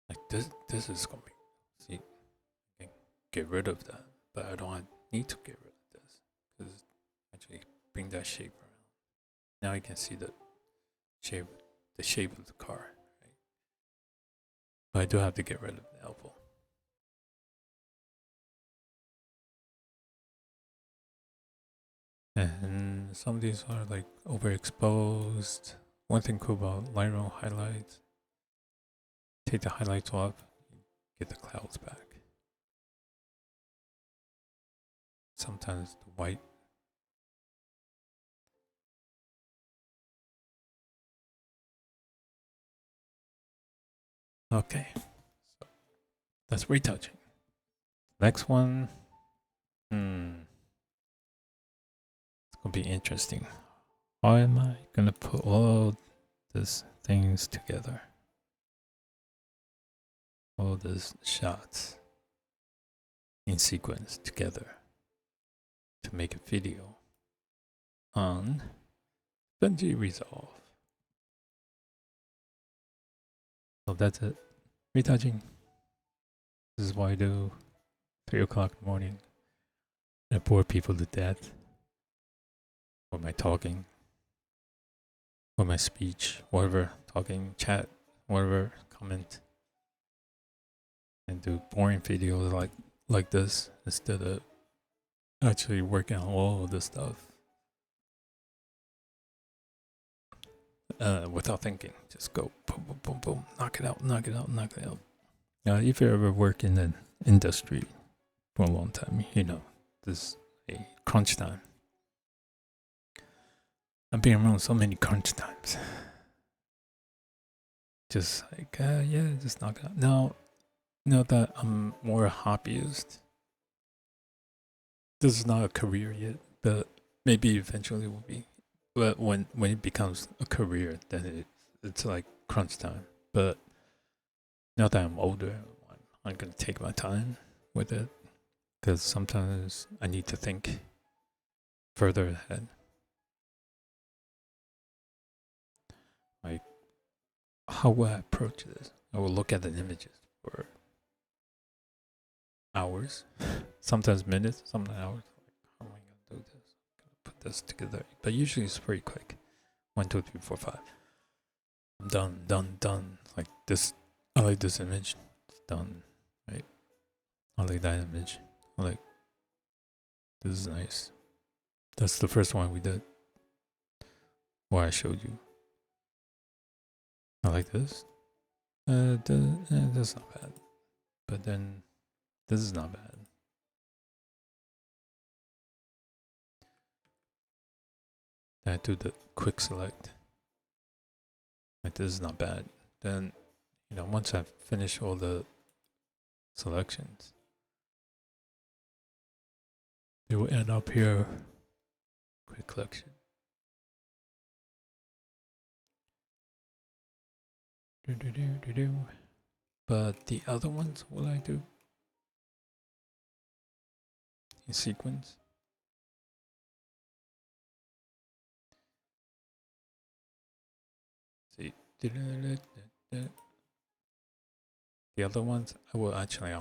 Like this is gonna be. See, I can get rid of that, but I don't need to get rid of this because actually bring that shape around. Now you can see the shape of the car. Right? But I do have to get rid of the elbow. And some of these are like overexposed. One thing cool about Lightroom highlights, take the highlights off, get the clouds back. Sometimes the white. Okay, so that's retouching. Next one, it's gonna be interesting. How am I gonna put all these things together? All these shots in sequence together to make a video on Benji Resolve. So that's it. Retouching. This is what I do. 3 o'clock in the morning. I bore people to death. With my talking. With my speech. Whatever. Talking, chat, whatever. Comment. And do boring videos like this instead of actually working on all of this stuff. Without thinking. Just go boom, boom, boom, boom. Knock it out, knock it out, knock it out. If you ever work in an industry for a long time, you know, there's a crunch time. I've been around so many crunch times. Just like, yeah, just knock it out. Now that I'm more a hobbyist, this is not a career yet, but maybe eventually will be. But when it becomes a career, then it's like crunch time. But now that I'm older, I'm gonna take my time with it because sometimes I need to think further ahead. Like, how will I approach this? I will look at the images for hours, sometimes minutes, sometimes hours. Like, how am I gonna do this? I'm gonna put this together. But usually it's pretty quick. 1, 2, 3, 4, 5. I'm done. Like this. I like this image. It's done. Right. I like that image. I like. This is nice. That's the first one we did. What I showed you. I like this. That's not bad. But then this is not bad. Then I do the quick select. Like this is not bad. Then, once I've finished all the selections, it will end up here. Quick selection. But the other ones, what I do in sequence. See, the other ones I will actually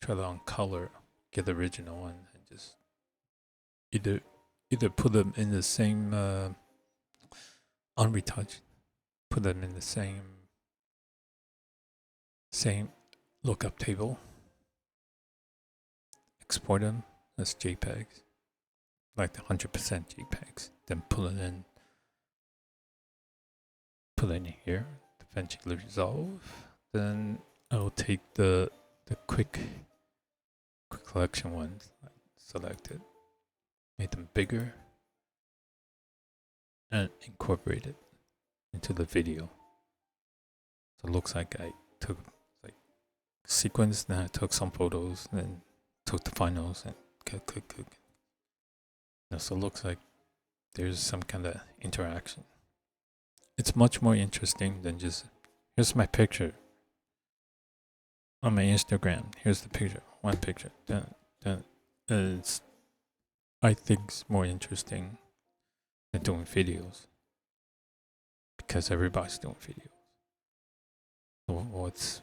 try to on color, get the original one, and just either put them in the same unretouched, put them in the same lookup table, export them as JPEGs, like the 100% JPEGs, then pull it in here, eventually resolve. Then I'll take the quick collection ones, select it, make them bigger, and incorporate it into the video. So it looks like I took sequence, then I took some photos, then took the finals and click. So it looks like there's some kind of interaction. It's much more interesting than just here's my picture on my Instagram. Here's the picture, one picture. It's I think it's more interesting than doing videos because everybody's doing videos. What's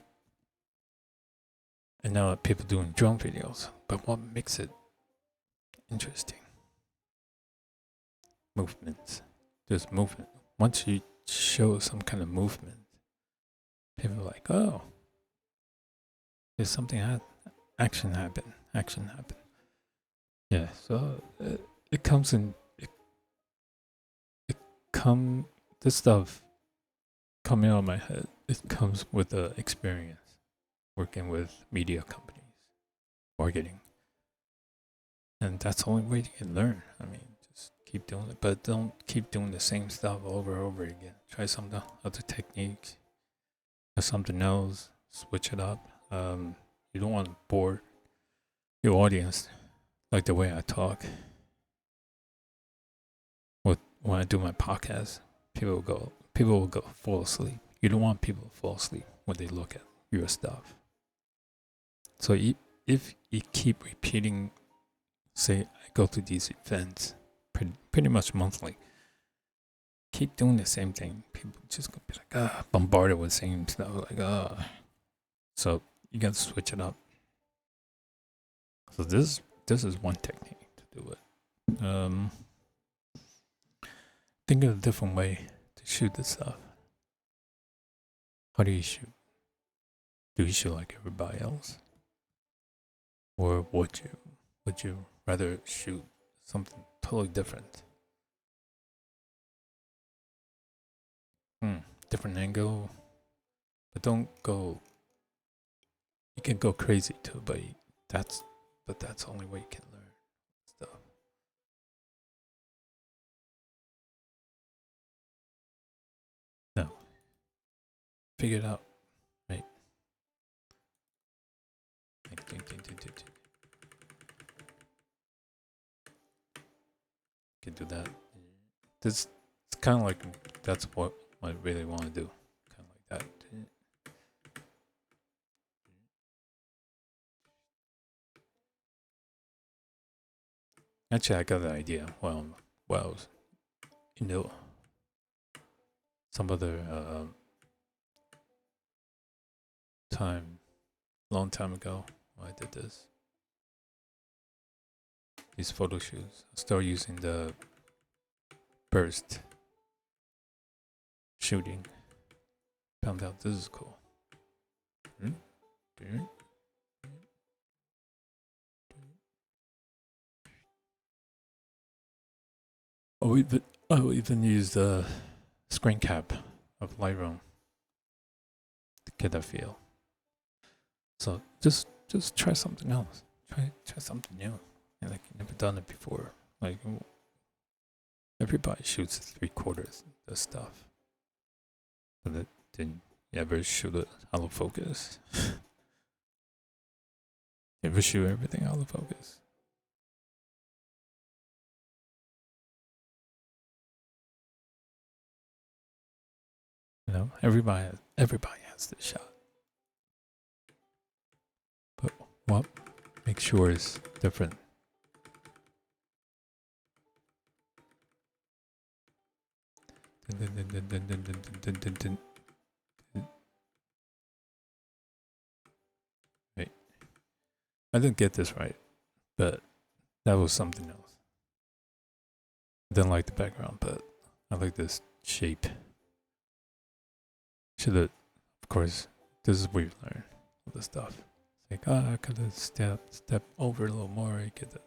and now people doing drone videos, but what makes it interesting? Movements. There's movement. Once you show some kind of movement, people are like, oh, there's something action happen. Action happen. Yeah, so it comes in. It come this stuff coming out of my head. It comes with the experience working with media companies, marketing, and that's the only way you can learn. I mean, just keep doing it, but don't keep doing the same stuff over and over again. Try some other techniques, or something else. Switch it up. You don't want to bore your audience like the way I talk. When I do my podcast, people will go fall asleep. You don't want people to fall asleep when they look at your stuff. So if you keep repeating, say I go to these events pretty much monthly, keep doing the same thing. People just gonna be like bombarded with the same stuff, like So you gotta switch it up. So this is one technique to do it. Think of a different way to shoot this stuff. How do you shoot? Do you shoot like everybody else? Or would you rather shoot something totally different? Different angle. But don't go you can go crazy too, but that's the only way you can learn stuff. No. Figure it out. Right. Can do that. This it's kinda like that's what I really want to do. Kinda like that. Actually I got an idea. Well you know some other long time ago when I did this. These photo shoots. I started using the burst shooting. Found out this is cool. I will even use the screen cap of Lightroom to get that feel. So just try something else. Try something new. Like you've never done it before. Like everybody shoots 3/4 the stuff. But then you ever shoot it out of focus? You ever shoot everything out of focus? You know, everybody has this shot. But what makes sure is different. Wait, I didn't get this right, but that was something else. I didn't like the background, but I like this shape. Should have, of course, this is where you learn all this stuff. It's like, I could have step over a little more, I get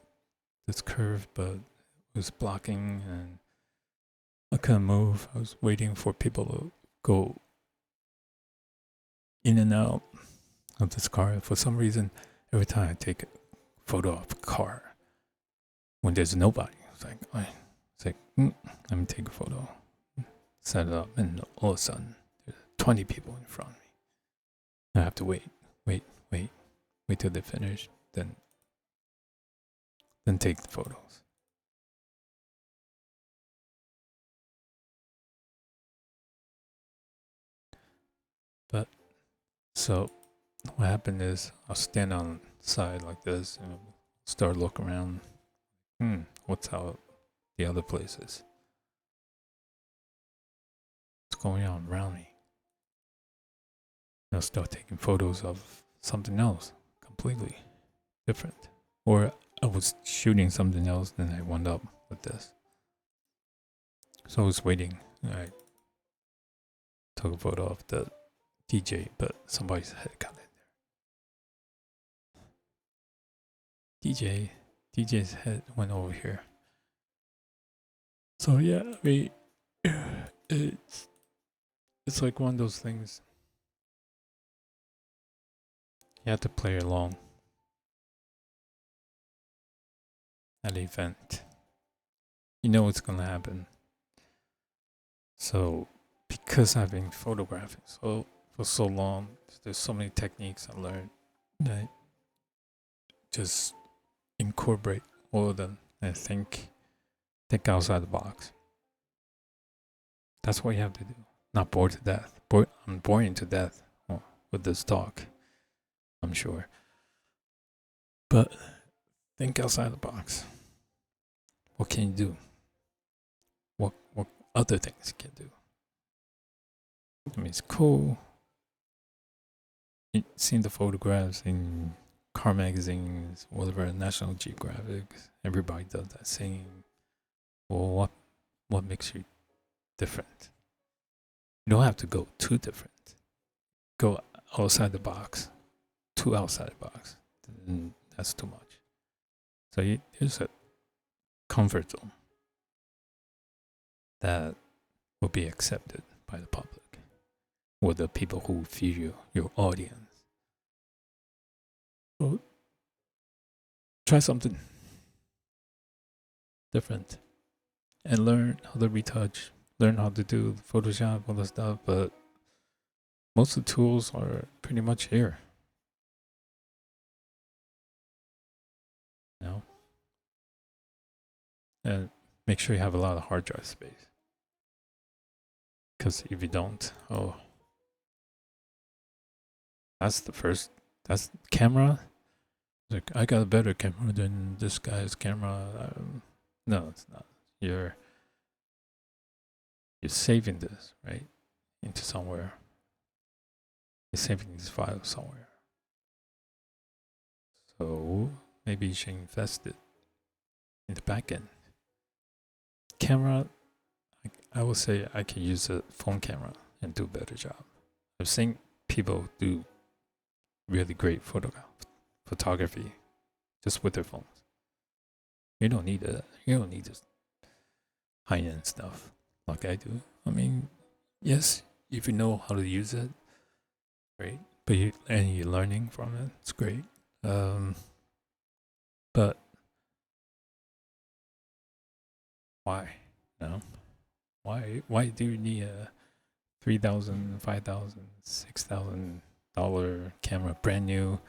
this curve, but it was blocking and I couldn't move. I was waiting for people to go in and out of this car. For some reason, every time I take a photo of a car, when there's nobody, it's like, let me take a photo, set it up, and all of a sudden, there's 20 people in front of me. I have to wait till they finish, then take the photos. So what happened is I'll stand on the side like this and start looking around. What's out the other places? What's going on around me? I'll start taking photos of something else completely different. Or I was shooting something else, then I wound up with this. So I was waiting. I took a photo of the DJ, but somebody's head got in there. DJ's head went over here. So yeah, I mean, it's like one of those things. You have to play along at the event. You know what's gonna happen. So because I've been photographing for so long, there's so many techniques I learned that just incorporate all of them and think outside the box. That's what you have to do. Not bored to death. I'm boring to death with this talk, I'm sure. But think outside the box. What can you do? What other things you can do? I mean, it's cool. You've seen the photographs in car magazines, whatever, National Geographic. Everybody does that same. Well, what makes you different? You don't have to go too different. Go outside the box, too outside the box. That's too much. So there's a comfort zone that will be accepted by the public or the people who feed you, your audience. So try something different and learn how to retouch, learn how to do Photoshop, all the stuff, but most of the tools are pretty much here. You know? And make sure you have a lot of hard drive space. Because if you don't, that's camera. Like, I got a better camera than this guy's camera. No, it's not. You're saving this, right? Into somewhere. You're saving these files somewhere. So maybe you should invest it in the back end. Camera, I would say I can use a phone camera and do a better job. I've seen people do really great photography just with their phones. You don't need it. You don't need this high-end stuff like I do. I mean, yes, if you know how to use it, great. But you're learning from it, it's great. But why? No. Why do you need a $3,000, $5,000, $6,000 camera, brand new?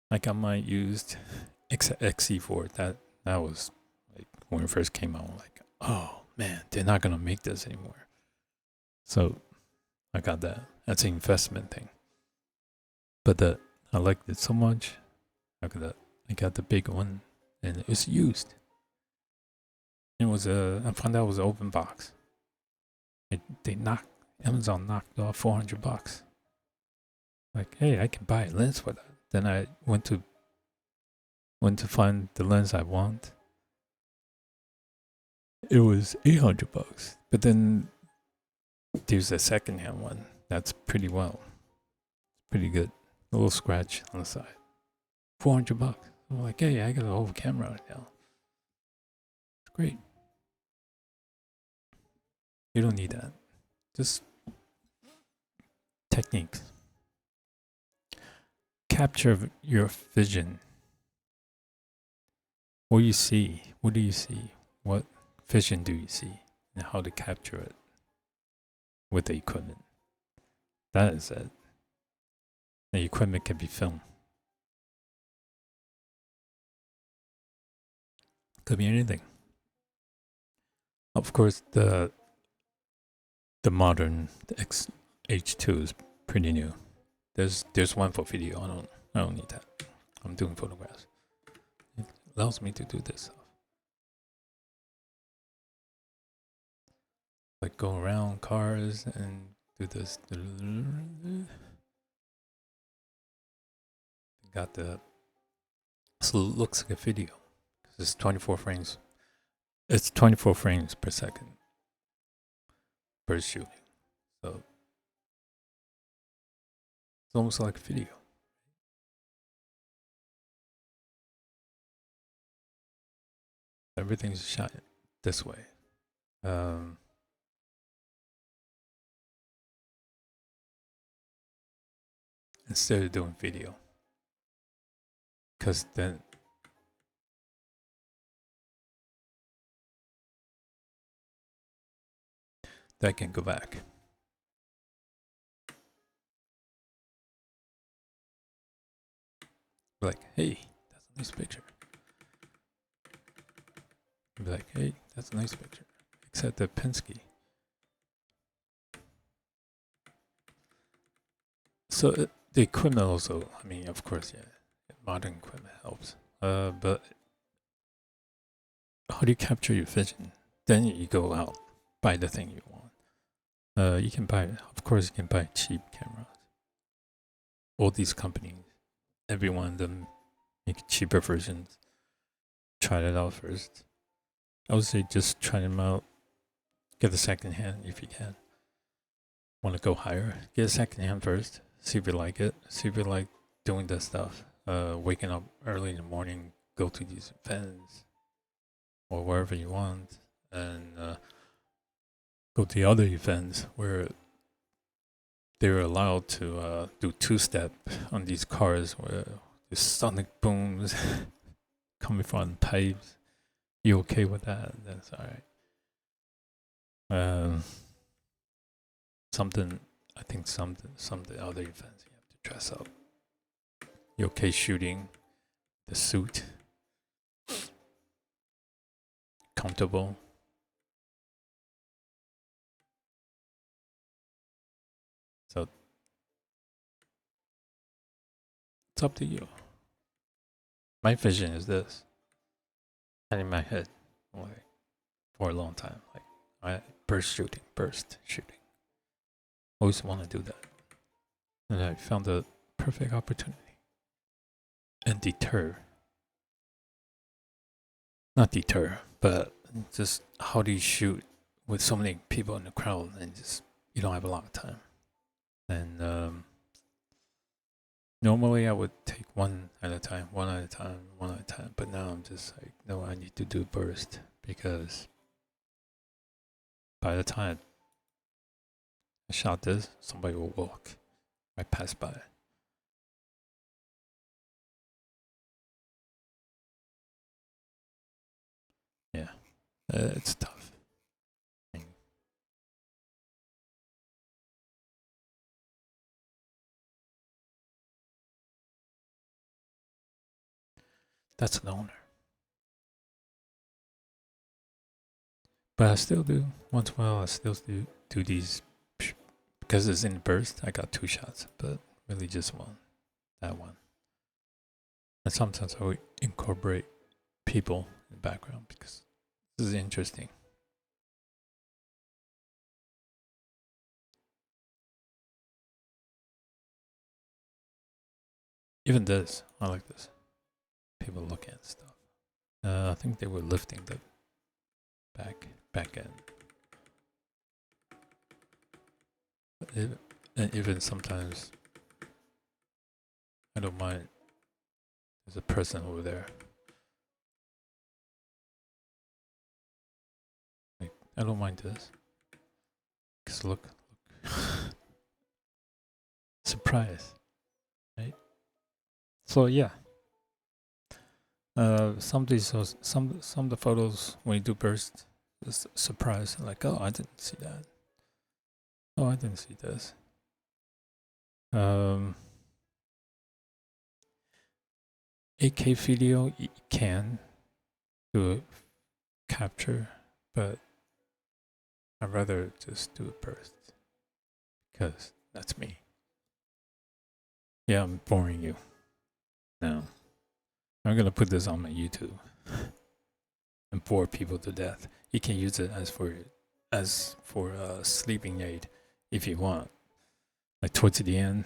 Like I might used XE4. That was like when it first came out. Like, oh man, they're not gonna make this anymore. So I got that. That's an investment thing. But I liked it so much. I got the big one, and it was used. It was I found out it was an open box. Amazon knocked off $400. Like, hey, I can buy a lens for that. Then I went to find the lens I want. It was $800. But then there's a secondhand one that's pretty good. A little scratch on the side. $400. I'm like, hey, I got a whole camera right now. It's great. You don't need that. Just techniques. Capture your vision. What do you see? What vision do you see? And how to capture it with the equipment. That is it. The equipment can be filmed. Could be anything. Of course, the modern H2 is pretty new. There's one for video. I don't need that. I'm doing photographs. It allows me to do this stuff. Like go around cars and do this. Got the, so it looks like a video. It's 24 frames. It's 24 frames per second per shooting. So it's almost like a video. Everything's shot this way. Instead of doing video. Because then that can go back. Be like, hey, that's a nice picture. Be like, hey, that's a nice picture. Except the Penske. So the equipment also, I mean, of course, yeah, modern equipment helps. But how do you capture your vision? Then you go out, buy the thing you want. You can buy, of course, you can buy cheap cameras. All these companies, every one of them make cheaper versions. Try it out first. I would say just try them out. Get a second hand if you can. Want to go higher? Get a second hand first. See if you like it. See if you like doing this stuff. Waking up early in the morning, go to these events or wherever you want, and go to the other events where they're allowed to do two-step on these cars where the sonic booms coming from pipes. You okay with that? That's all right. Something, I think some of the other events you have to dress up. You okay shooting the suit? Comfortable? So it's up to you. My vision is this. And in my head, like for a long time, like I burst shooting. Always want to do that, and I found the perfect opportunity. And not deter, but just how do you shoot with so many people in the crowd and just you don't have a lot of time. And normally I would take one at a time, but now I'm just like, no, I need to do burst because by the time I shot this, somebody will walk right past by. Yeah, it's tough. That's an owner. But I still do. Once in a while, I still do these. Because it's in burst, I got 2 shots, but really just one. That one. And sometimes I would incorporate people in the background because this is interesting. Even this, I like this. People looking at stuff. I think they were lifting the back end. And even sometimes, I don't mind. There's a person over there. Like, I don't mind this. Cause look. Surprise, right? So yeah. Some of the photos when you do burst, is surprise. Like, oh, I didn't see that. Oh, I didn't see this. 8K video you can do a capture, but I'd rather just do a burst because that's me. Yeah, I'm boring you. No. I'm gonna put this on my YouTube and bore people to death. You can use it as for a sleeping aid if you want. Like towards the end,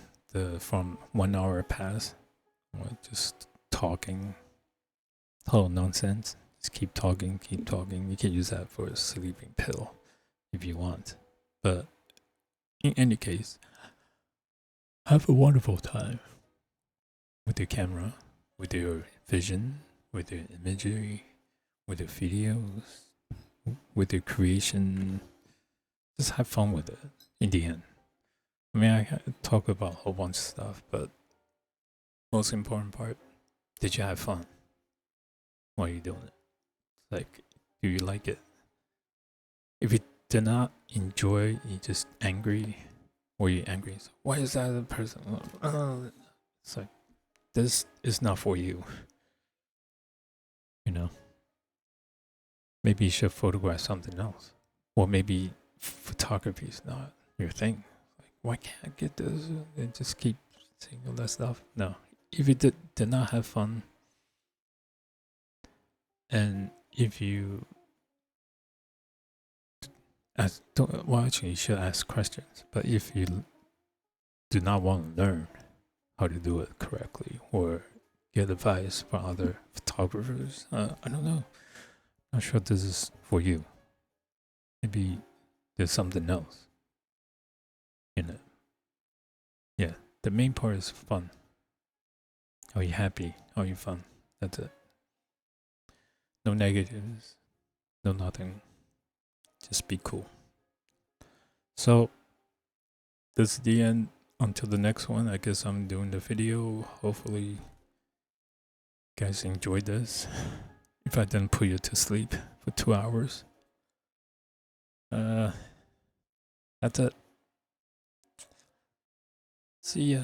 from 1 hour pass, just talking, total nonsense. Just keep talking, keep talking. You can use that for a sleeping pill if you want. But in any case, have a wonderful time with your camera, with your vision, with your imagery, with your videos, with your creation. Just have fun with it in the end. I mean, I talk about a whole bunch of stuff, but most important part, did you have fun while you're doing it? Like, do you like it? If you did not enjoy, you're just angry, or you're angry, so why is that a person? It's like, this is not for you. You know, maybe you should photograph something else, or maybe photography is not your thing. Like, why can't I get this and just keep saying all that stuff? No, if you did not have fun, and if you well, actually, you should ask questions. But if you do not want to learn how to do it correctly or get advice from other photographers, I don't know. Not sure this is for you. Maybe there's something else in it. Yeah, the main part is fun. Are you happy? Are you fun? That's it. No negatives, no nothing. Just be cool. So, this is the end. Until the next one, I guess I'm doing the video. Hopefully, you guys enjoyed this. If I didn't put you to sleep for 2 hours. That's it. See ya.